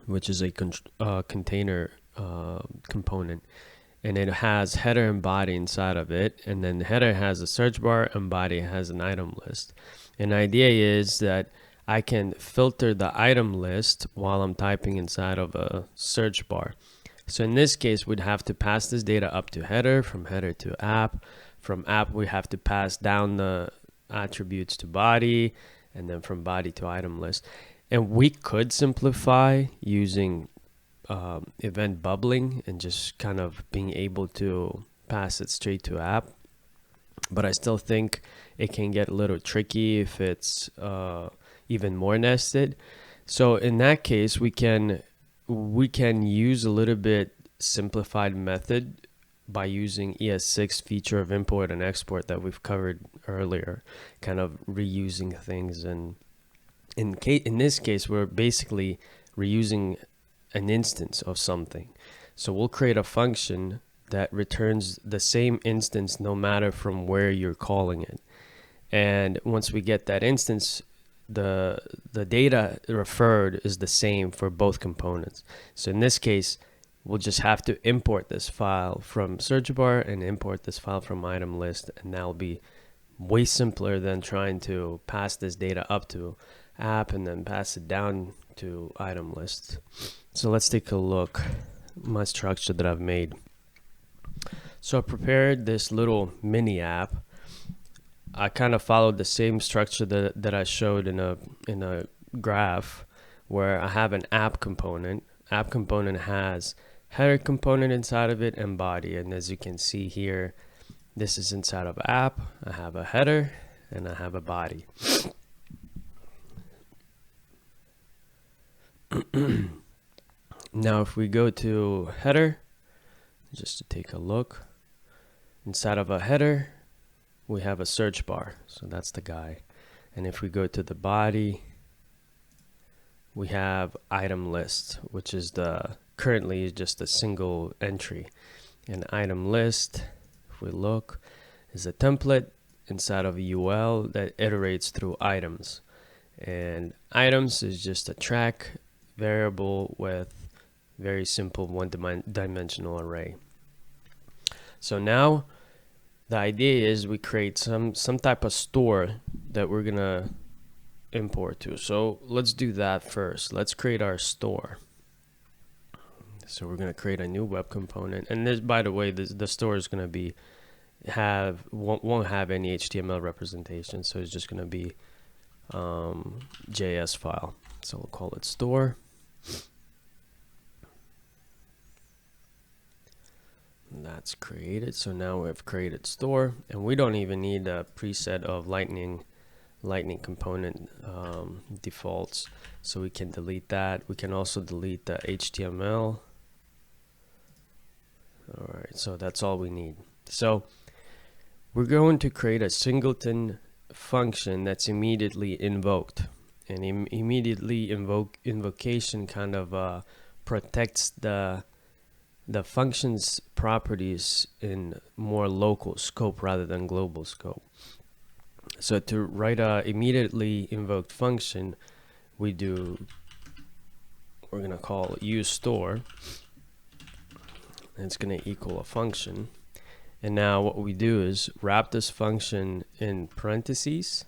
which is a container component, and it has header and body inside of it, and then the header has a search bar and body has an item list. And the idea is that I can filter the item list while I'm typing inside of a search bar. So in this case, we'd have to pass this data up to header, from header to app. From app, we have to pass down the attributes to body, and then from body to item list. And we could simplify using event bubbling and just kind of being able to pass it straight to app. But I still think it can get a little tricky if it's even more nested. So in that case, we can use a little bit simplified method by using ES6 feature of import and export that we've covered earlier, kind of reusing things. And in this case, we're basically reusing an instance of something. So we'll create a function that returns the same instance no matter from where you're calling it. And once we get that instance, the data referred is the same for both components. So in this case, we'll just have to import this file from search bar and import this file from item list, and that'll be way simpler than trying to pass this data up to app and then pass it down to item list. So let's take a look at my structure that I've made. So I prepared this little mini app. I kind of followed the same structure that I showed in a graph, where I have an app component. App component has header component inside of it and body. And as you can see here, this is inside of app. I have a header and I have a body. Now if we go to header, just to take a look, inside of a header we have a search bar, so that's the guy. And if we go to the body, we have item list, which is currently just a single entry. And item list, if we look, is a template inside of a UL that iterates through items. And items is just a track variable with very simple one-dimensional array. So now the idea is we create some type of store that we're gonna import to. So let's do that first. Let's create our store. So we're gonna create a new web component, and this, by the way, the store is gonna be won't have any HTML representation, so it's just gonna be JS file. So we'll call it store. That's created. So now we've created store, and we don't even need a preset of lightning component defaults, so we can delete that. We can also delete the HTML. All right, so that's all we need. So we're going to create a singleton function that's immediately invoked, and immediately invocation kind of protects the function's properties in more local scope rather than global scope. So to write a immediately invoked function, we're gonna call use store, and it's gonna equal a function. And now what we do is wrap this function in parentheses,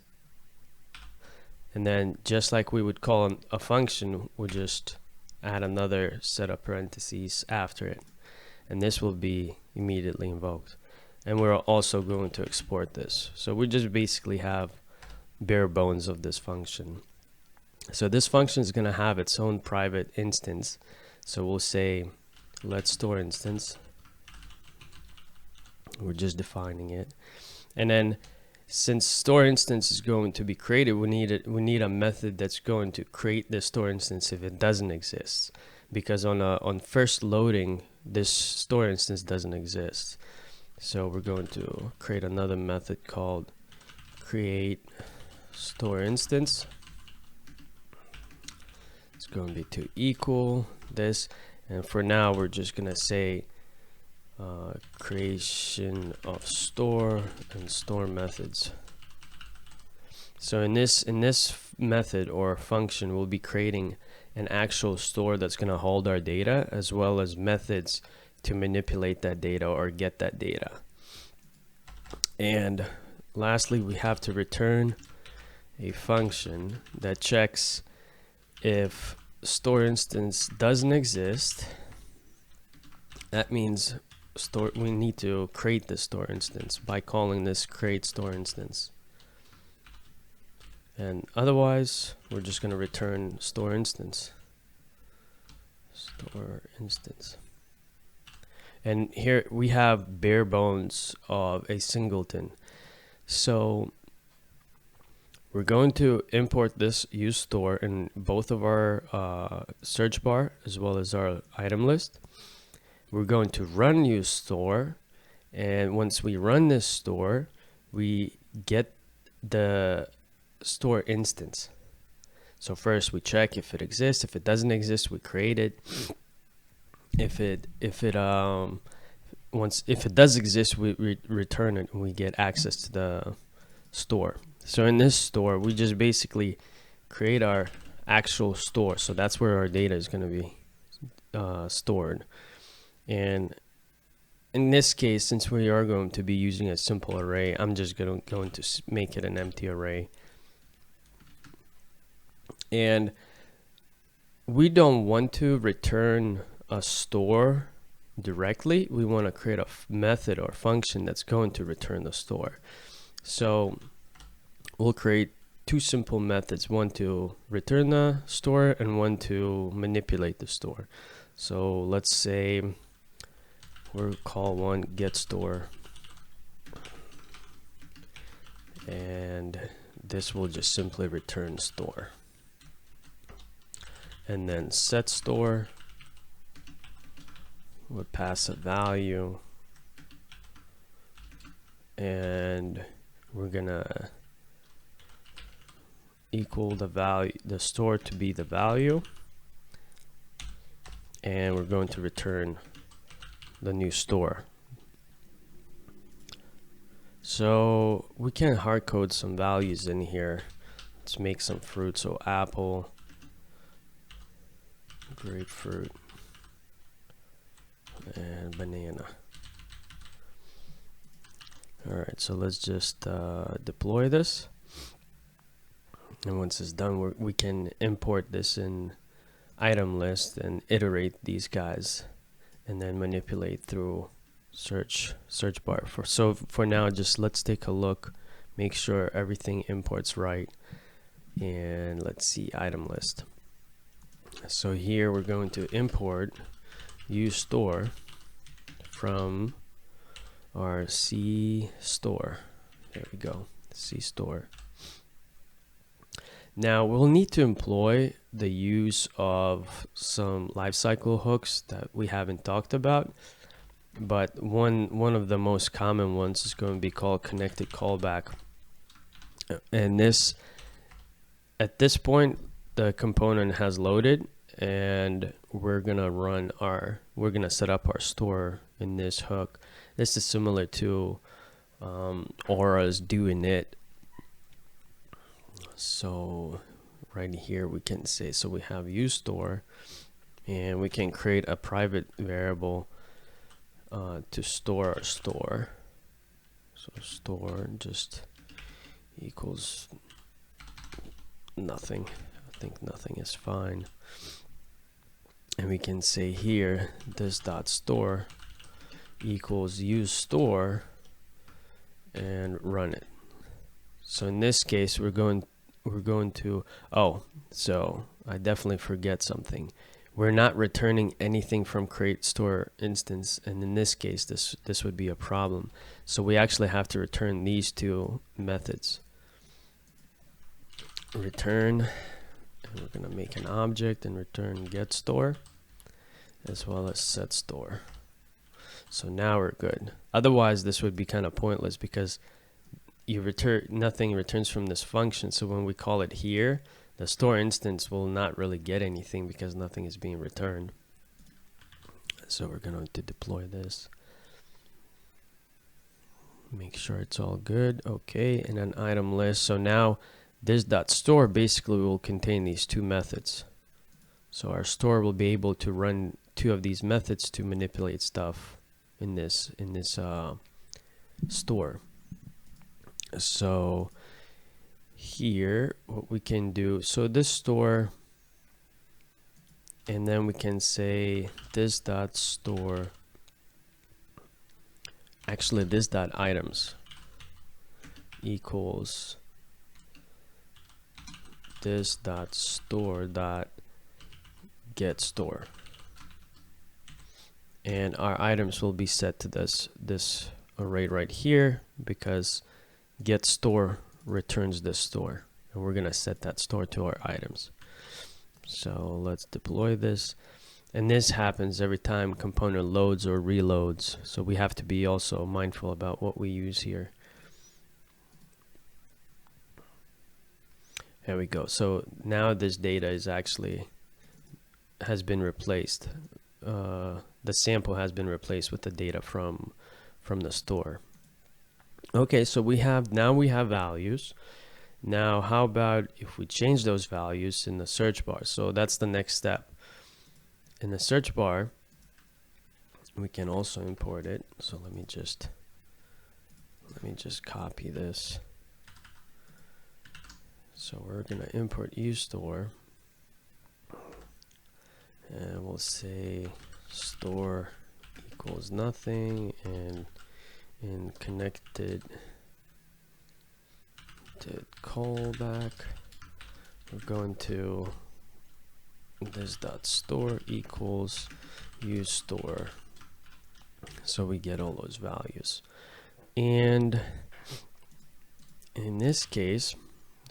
and then just like we would call a function, we'll just add another set of parentheses after it, and this will be immediately invoked. And we're also going to export this. So we just basically have bare bones of this function. So this function is going to have its own private instance. So we'll say let's store instance. We're just defining it. And then since store instance is going to be created, we need a method that's going to create the store instance if it doesn't exist, because on first loading this store instance doesn't exist. So we're going to create another method called create store instance. It's going to be to equal this, and for now we're just gonna say creation of store and store methods. So in this method or function, we'll be creating an actual store that's going to hold our data, as well as methods to manipulate that data or get that data. And lastly, we have to return a function that checks if store instance doesn't exist. That means we need to create the store instance by calling this create store instance. And otherwise, we're just going to return store instance. Store instance. And here we have bare bones of a singleton. So we're going to import this use store in both of our search bar as well as our item list. We're going to run use store, and once we run this store, we get the store instance. So first we check if it exists. If it doesn't exist, we create it. If it does exist, we return it and we get access to the store. So in this store, we just basically create our actual store. So that's where our data is going to be stored. And in this case, since we are going to be using a simple array, I'm just going to make it an empty array. And we don't want to return a store directly. We want to create a method or function that's going to return the store. So we'll create two simple methods, one to return the store and one to manipulate the store. So let's say we'll call one get store, and this will just simply return store. and then set store would pass a value, and we're gonna equal the value, the store to be the value, and we're going to return the new store. So we can hard code some values in here. Let's make some fruit. So apple, grapefruit, and banana. All right, so let's just deploy this. And once it's done, we can import this in item list and iterate these guys, and then manipulate through search bar. So for now, just let's take a look, make sure everything imports right, and let's see item list. So here we're going to import use store from our C store. There we go, C store. Now we'll need to employ the use of some lifecycle hooks that we haven't talked about, but one of the most common ones is going to be called connected callback. And this, at this point, the component has loaded, and we're gonna set up our store in this hook. This is similar to Aura's do init. So right here we can say, so we have use store, and we can create a private variable to store our store. So store just equals nothing. I think nothing is fine. And we can say here this dot store equals use store and run it. So in this case we're going to, oh, so I definitely forget something. We're not returning anything from create store instance, and in this case this would be a problem. So we actually have to return these two methods. Return, and we're gonna make an object and return get store as well as set store. So now we're good. Otherwise this would be kind of pointless, because you nothing returns from this function. So when we call it here, the store instance will not really get anything because nothing is being returned. So we're going to deploy this. Make sure it's all good. Okay, and an item list. So now this dot store basically will contain these two methods. So our store will be able to run two of these methods to manipulate stuff in this store. So here what we can do, so this store, and then we can say this dot store, actually this dot items equals this dot store dot get store, and our items will be set to this array right here, because get store returns this store, and we're gonna set that store to our items. So let's deploy this, and this happens every time component loads or reloads, so we have to be also mindful about what we use here. There we go. So now this data is actually has been replaced. The sample has been replaced with the data from the store. Okay, so we have values. Now how about if we change those values in the search bar? So that's the next step. In the search bar we can also import it. So let me just copy this. So we're gonna import uStore, and we'll say store equals nothing, and in connected to callback we're going to this dot store equals use store, so we get all those values. And in this case,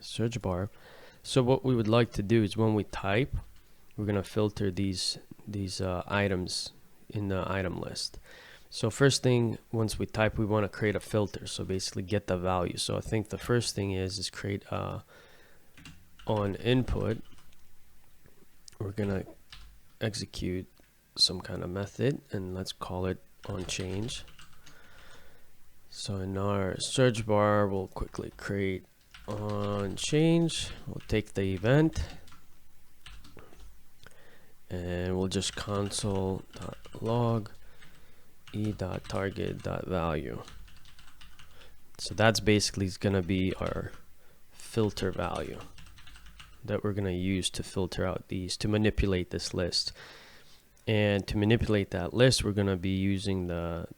search bar, so what we would like to do is when we type, we're gonna filter these items in the item list. So first thing, once we type, we want to create a filter. So basically get the value. So I think the first thing is create on input. We're gonna execute some kind of method, and let's call it on change. So in our search bar, we'll quickly create on change. We'll take the event, and we'll just console.log e.target.value. So that's basically going to be our filter value that we're going to use to filter out these, to manipulate this list. And to manipulate that list, we're going to be using the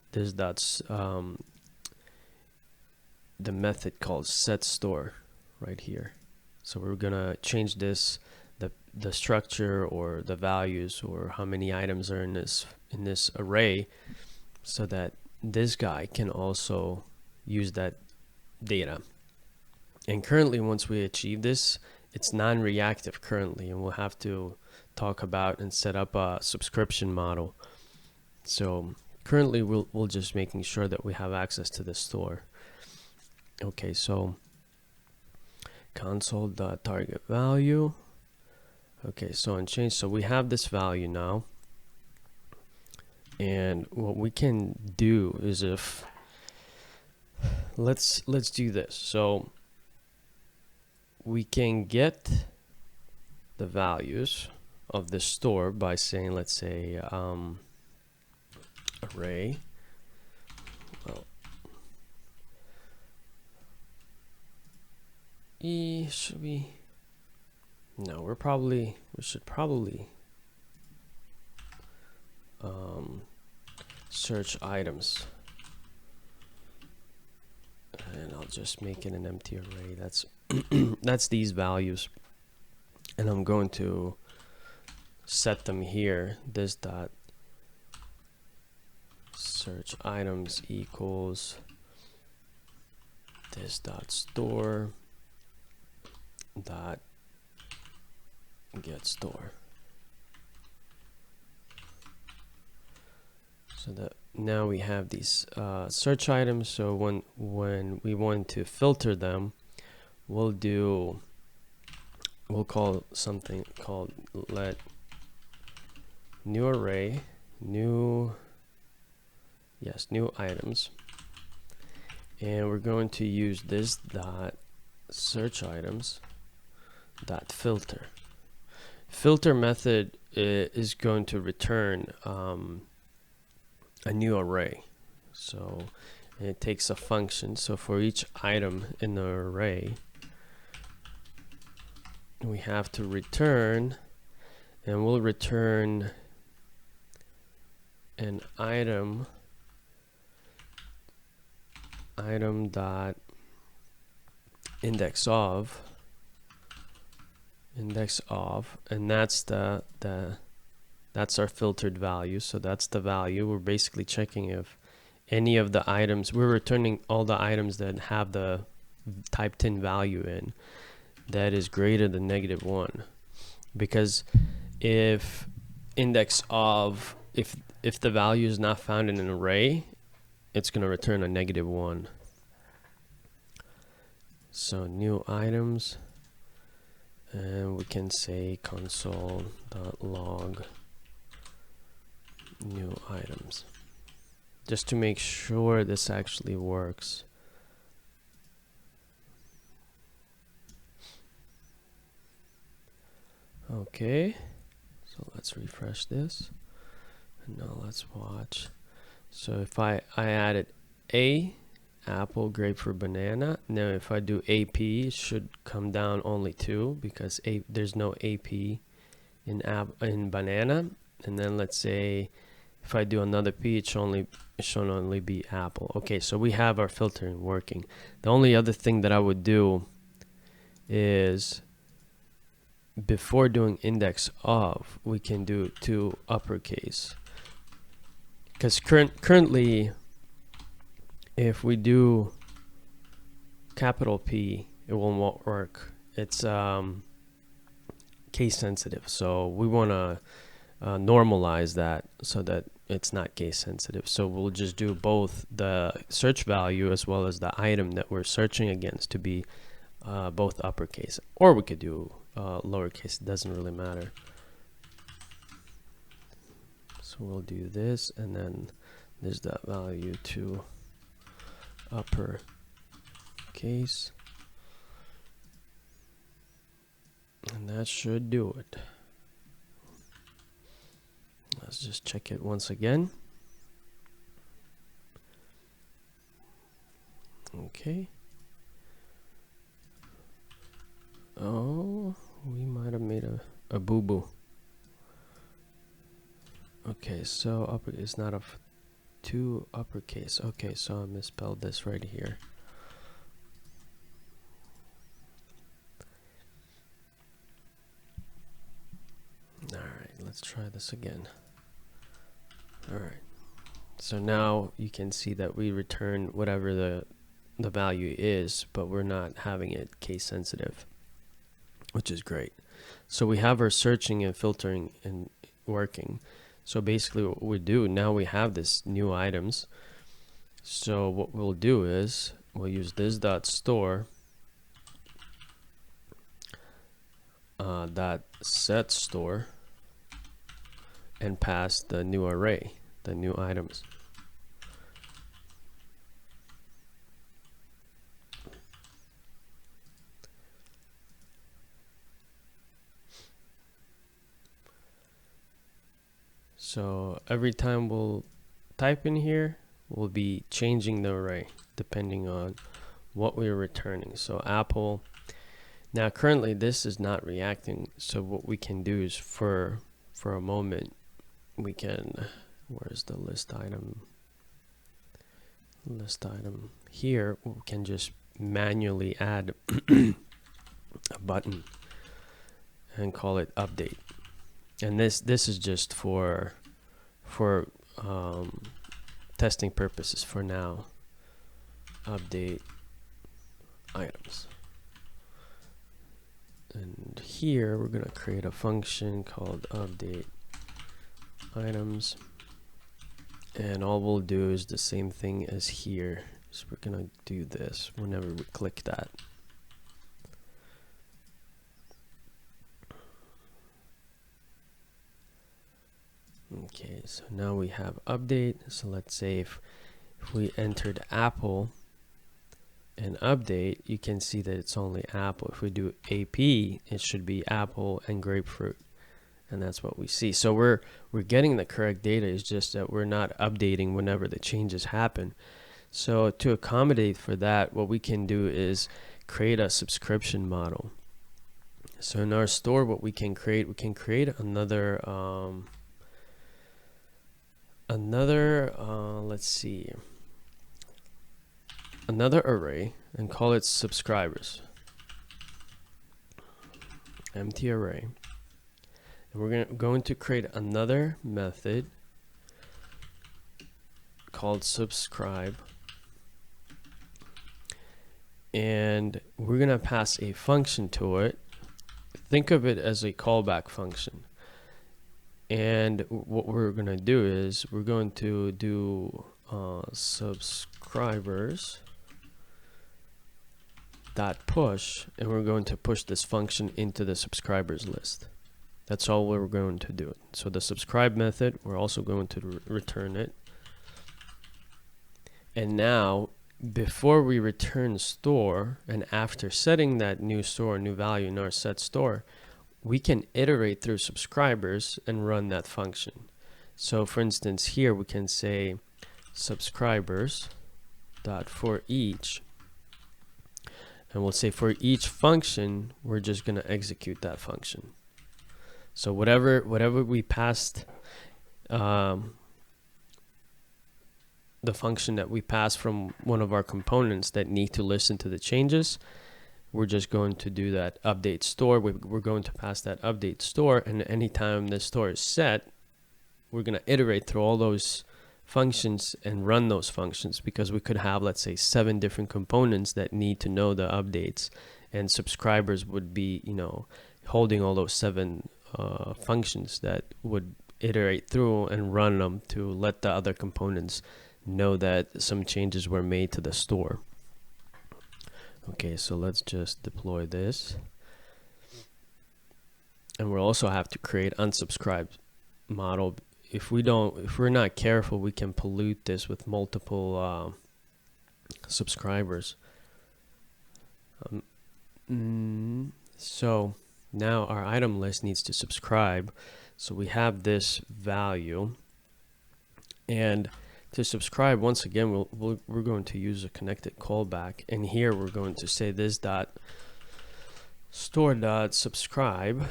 method called setStore right here. So we're going to change this, the structure or the values or how many items are in this array, so that this guy can also use that data. And currently, once we achieve this, it's non-reactive currently, and we'll have to talk about and set up a subscription model. So currently we'll just making sure that we have access to the store. Okay, so console.target value. Okay, so on change, so we have this value now. And what we can do is let's do this. So we can get the values of the store by saying, let's say array. Well, should we? No, we should probably search items, and I'll just make it an empty array. That's that's these values, and I'm going to set them here. This dot search items equals this dot store dot get store. So that now we have these search items. So when we want to filter them, we'll call something called let new array new items, and we're going to use this dot search items dot filter. Filter method is going to return a new array. So it takes a function. So for each item in the array, we have to return, and we'll return an item dot index of, and that's that's our filtered value. So that's the value. We're basically checking if any of the items, we're returning all the items that have the type 10 value in that is greater than -1, because if index of, if the value is not found in an array, it's going to return a -1. So new items, and we can say console.log new items, just to make sure this actually works. Okay, so let's refresh this, and now let's watch. So if I added A, apple, grapefruit, banana. Now if I do AP, it should come down only 2, because there's no AP in banana. And then let's say if I do another P, it should only be apple. Okay, so we have our filtering working. The only other thing that I would do is, before doing index of, we can do to uppercase, because currently if we do capital P, it won't work. It's case sensitive. So we want to normalize that so that it's not case sensitive. So we'll just do both the search value as well as the item that we're searching against to be both uppercase, or we could do lowercase. It doesn't really matter. So we'll do this, and then there's that value to uppercase, and that should do it. Let's just check it once again. Okay. Oh, we might have made a boo-boo. Okay, so upper is not a to uppercase. Okay, so I misspelled this right here. All right, let's try this again. All right, so now you can see that we return whatever the value is, but we're not having it case sensitive, which is great. So we have our searching and filtering and working. So basically what we do now, we have this new items. So what we'll do is we'll use this dot store dot set store and pass the new array, the new items. So every time we'll type in here, we'll be changing the array depending on what we're returning. So Apple, now currently this is not reacting. So what we can do is for a moment, we can, where's the list item? List item here, we can just manually add a button and call it update. And this is just for testing purposes for now. Update items. And here we're going to create a function called update items. And all we'll do is the same thing as here. So we're going to do this whenever we click that. Okay, so now we have update. So let's say if we entered Apple and update, you can see that it's only Apple. If we do AP, it should be Apple and grapefruit, and that's what we see. So we're getting the correct data. It's just that we're not updating whenever the changes happen. So to accommodate for that, what we can do is create a subscription model. So in our store, what we can create another let's see, another array and call it subscribers, empty array. And we're going to create another method called subscribe, and we're going to pass a function to it. Think of it as a callback function. And what we're going to do is we're going to do subscribers dot push, and we're going to push this function into the subscribers list. That's all we're going to do. So the subscribe method, we're also going to return it. And now, before we return store, and after setting that new store, new value in our set store, we can iterate through subscribers and run that function. So for instance, here we can say subscribers dot for each, and we'll say for each function, we're just going to execute that function. So whatever we passed, the function that we pass from one of our components that need to listen to the changes, we're just going to do that update store. We're going to pass that update store, and anytime the store is set, we're going to iterate through all those functions and run those functions, because we could have, let's say, 7 different components that need to know the updates, and subscribers would be, holding all those 7 functions that would iterate through and run them to let the other components know that some changes were made to the store. Okay, so let's just deploy this. And we'll also have to create unsubscribe model. If we're not careful, we can pollute this with multiple subscribers. So now our item list needs to subscribe. So we have this value, and to subscribe, once again, we're going to use a connected callback, and here we're going to say this dot store dot subscribe,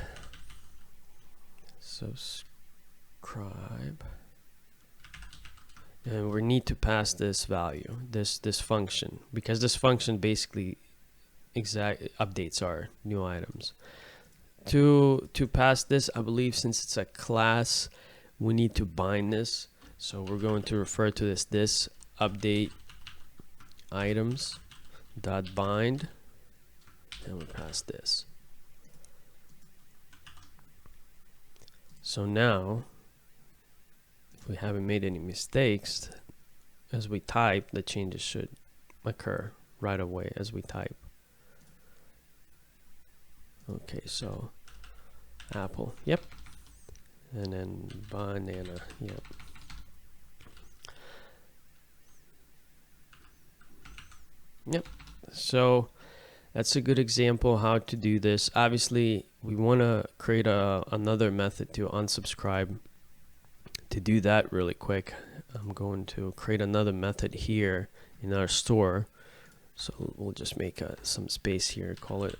and we need to pass this value, this function, because this function basically updates our new items. To pass this, I believe since it's a class, we need to bind this. So we're going to refer to this update items dot bind, and we pass this. So now, if we haven't made any mistakes, as we type, the changes should occur right away as we type. Okay, so apple, yep, and then banana, yep. Yep, so that's a good example how to do this. Obviously, we want to create another method to unsubscribe. To do that really quick, I'm going to create another method here in our store. So we'll just make some space here, call it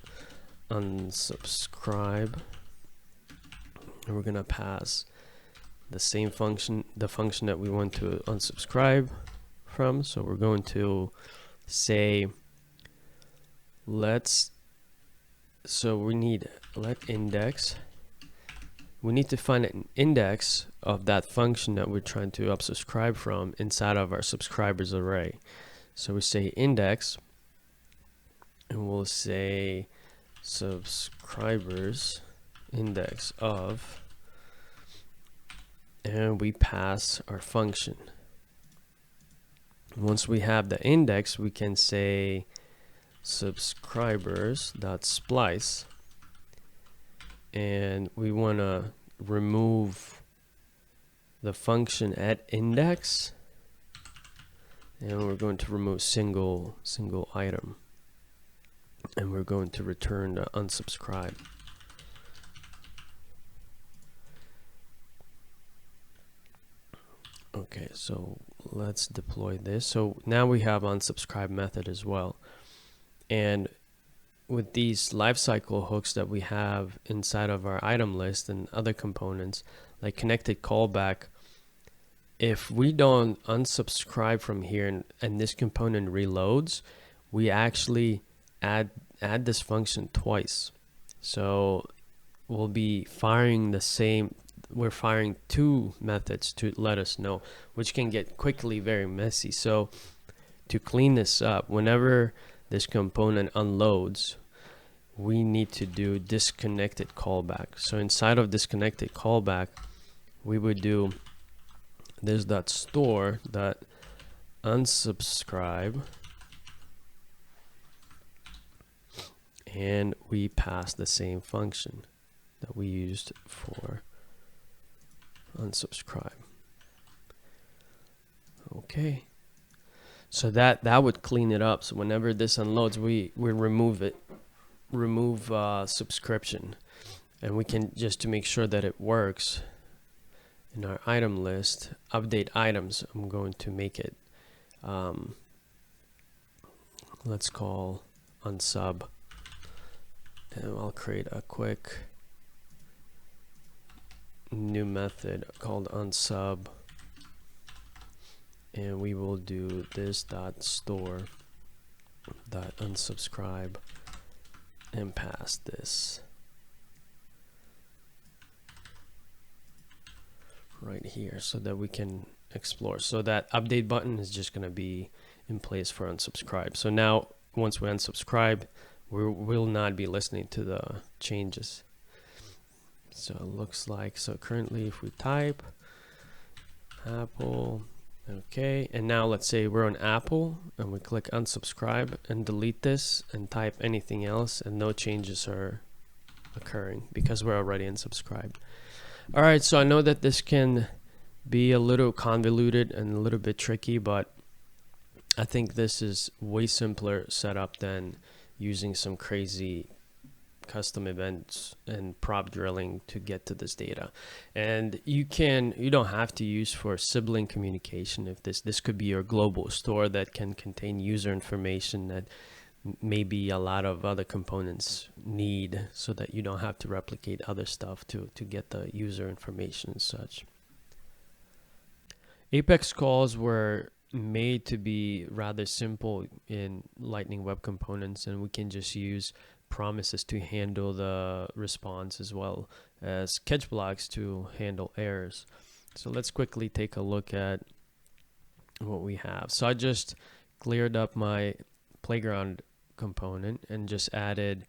unsubscribe. And we're going to pass the same function, the function that we want to unsubscribe from. So we're going to say we need let index. We need to find an index of that function that we're trying to unsubscribe from inside of our subscribers array. So we say index, and we'll say subscribers index of, and we pass our function. Once we have the index, we can say subscribers.splice, and we want to remove the function at index, and we're going to remove single item, and we're going to return the unsubscribe. Okay, so let's deploy this. So now we have unsubscribe method as well. And with these lifecycle hooks that we have inside of our item list and other components, like connected callback, if we don't unsubscribe from here and this component reloads, we actually add this function twice. So we'll be firing we're firing 2 methods to let us know, which can get quickly very messy. So to clean this up, whenever this component unloads, we need to do disconnected callback. So inside of disconnected callback, we would do this .store .unsubscribe, and we pass the same function that we used for unsubscribe. Okay, so that would clean it up. So whenever this unloads, we remove subscription, and we can, just to make sure that it works, in our item list, update items, I'm going to make it let's call unsub, and I'll create a quick new method called unsub, and we will do this .store .unsubscribe and pass this right here so that we can explore. So that update button is just going to be in place for unsubscribe. So now once we unsubscribe, we will not be listening to the changes. So it looks like, so currently if we type Apple, okay, and now let's say we're on Apple and we click unsubscribe and delete this and type anything else, and no changes are occurring because we're already unsubscribed. All right, so I know that this can be a little convoluted and a little bit tricky, but I think this is way simpler setup than using some crazy custom events and prop drilling to get to this data. And you don't have to use for sibling communication. If this could be your global store that can contain user information that maybe a lot of other components need, so that you don't have to replicate other stuff to get the user information and such. Apex calls were made to be rather simple in Lightning Web Components, and we can just use promises to handle the response as well as catch blocks to handle errors. So let's quickly take a look at what we have. So I just cleared up my playground component and just added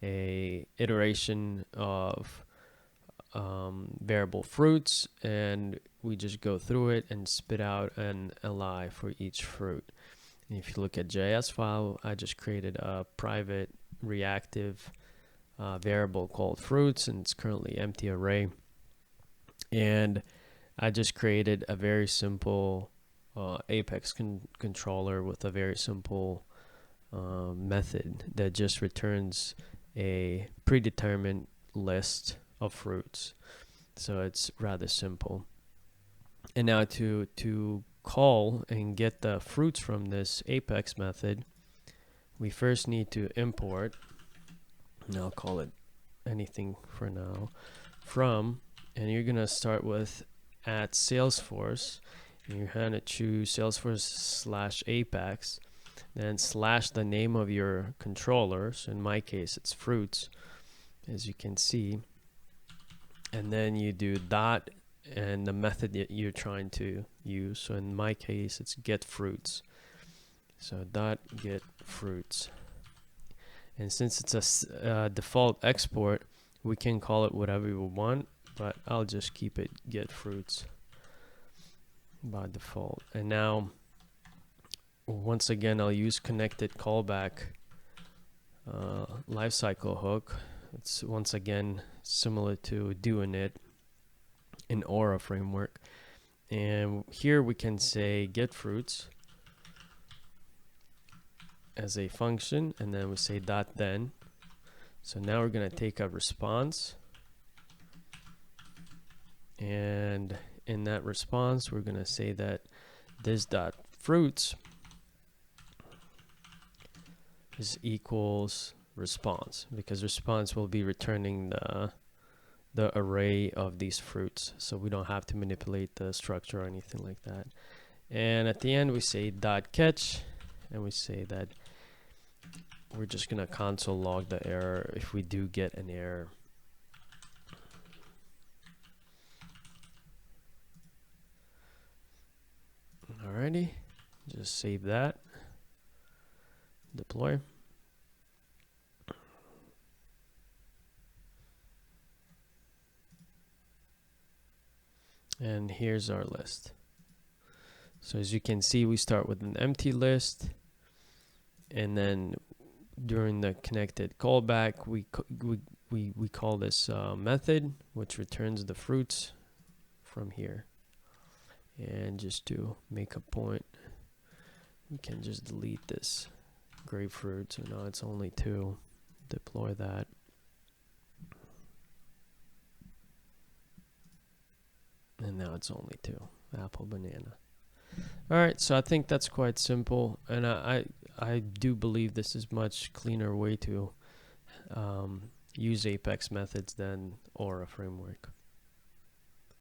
a iteration of variable fruits, and we just go through it and spit out an li for each fruit. And if you look at JS file, I just created a private reactive variable called fruits, and it's currently empty array. And I just created a very simple Apex controller with a very simple method that just returns a predetermined list of fruits. So it's rather simple. And now to call and get the fruits from this Apex method, we first need to import, and I'll call it anything for now, from, and you're gonna start with at salesforce, and you're gonna choose salesforce/apex, then slash the name of your controller. So in my case it's fruits, as you can see, and then you do dot and the method that you're trying to use. So in my case it's get fruits, so dot get fruits. And since it's a default export, we can call it whatever we want, but I'll just keep it get fruits by default. And now once again I'll use connected callback lifecycle hook. It's once again similar to doing it in Aura framework, and here we can say get fruits as a function, and then we say dot then. So now we're going to take a response, and in that response we're going to say that this dot fruits is equals response, because response will be returning the array of these fruits, so we don't have to manipulate the structure or anything like that. And at the end we say dot catch, and we say that we're just gonna console log the error if we do get an error. Alrighty, just save that, deploy. And here's our list. So as you can see, we start with an empty list, and then during the connected callback we call this method, which returns the fruits from here. And just to make a point, we can just delete this grapefruit, so now it's only 2. Deploy that. And now it's only 2, apple, banana. All right, so I think that's quite simple, and I do believe this is much cleaner way to use Apex methods than Aura framework.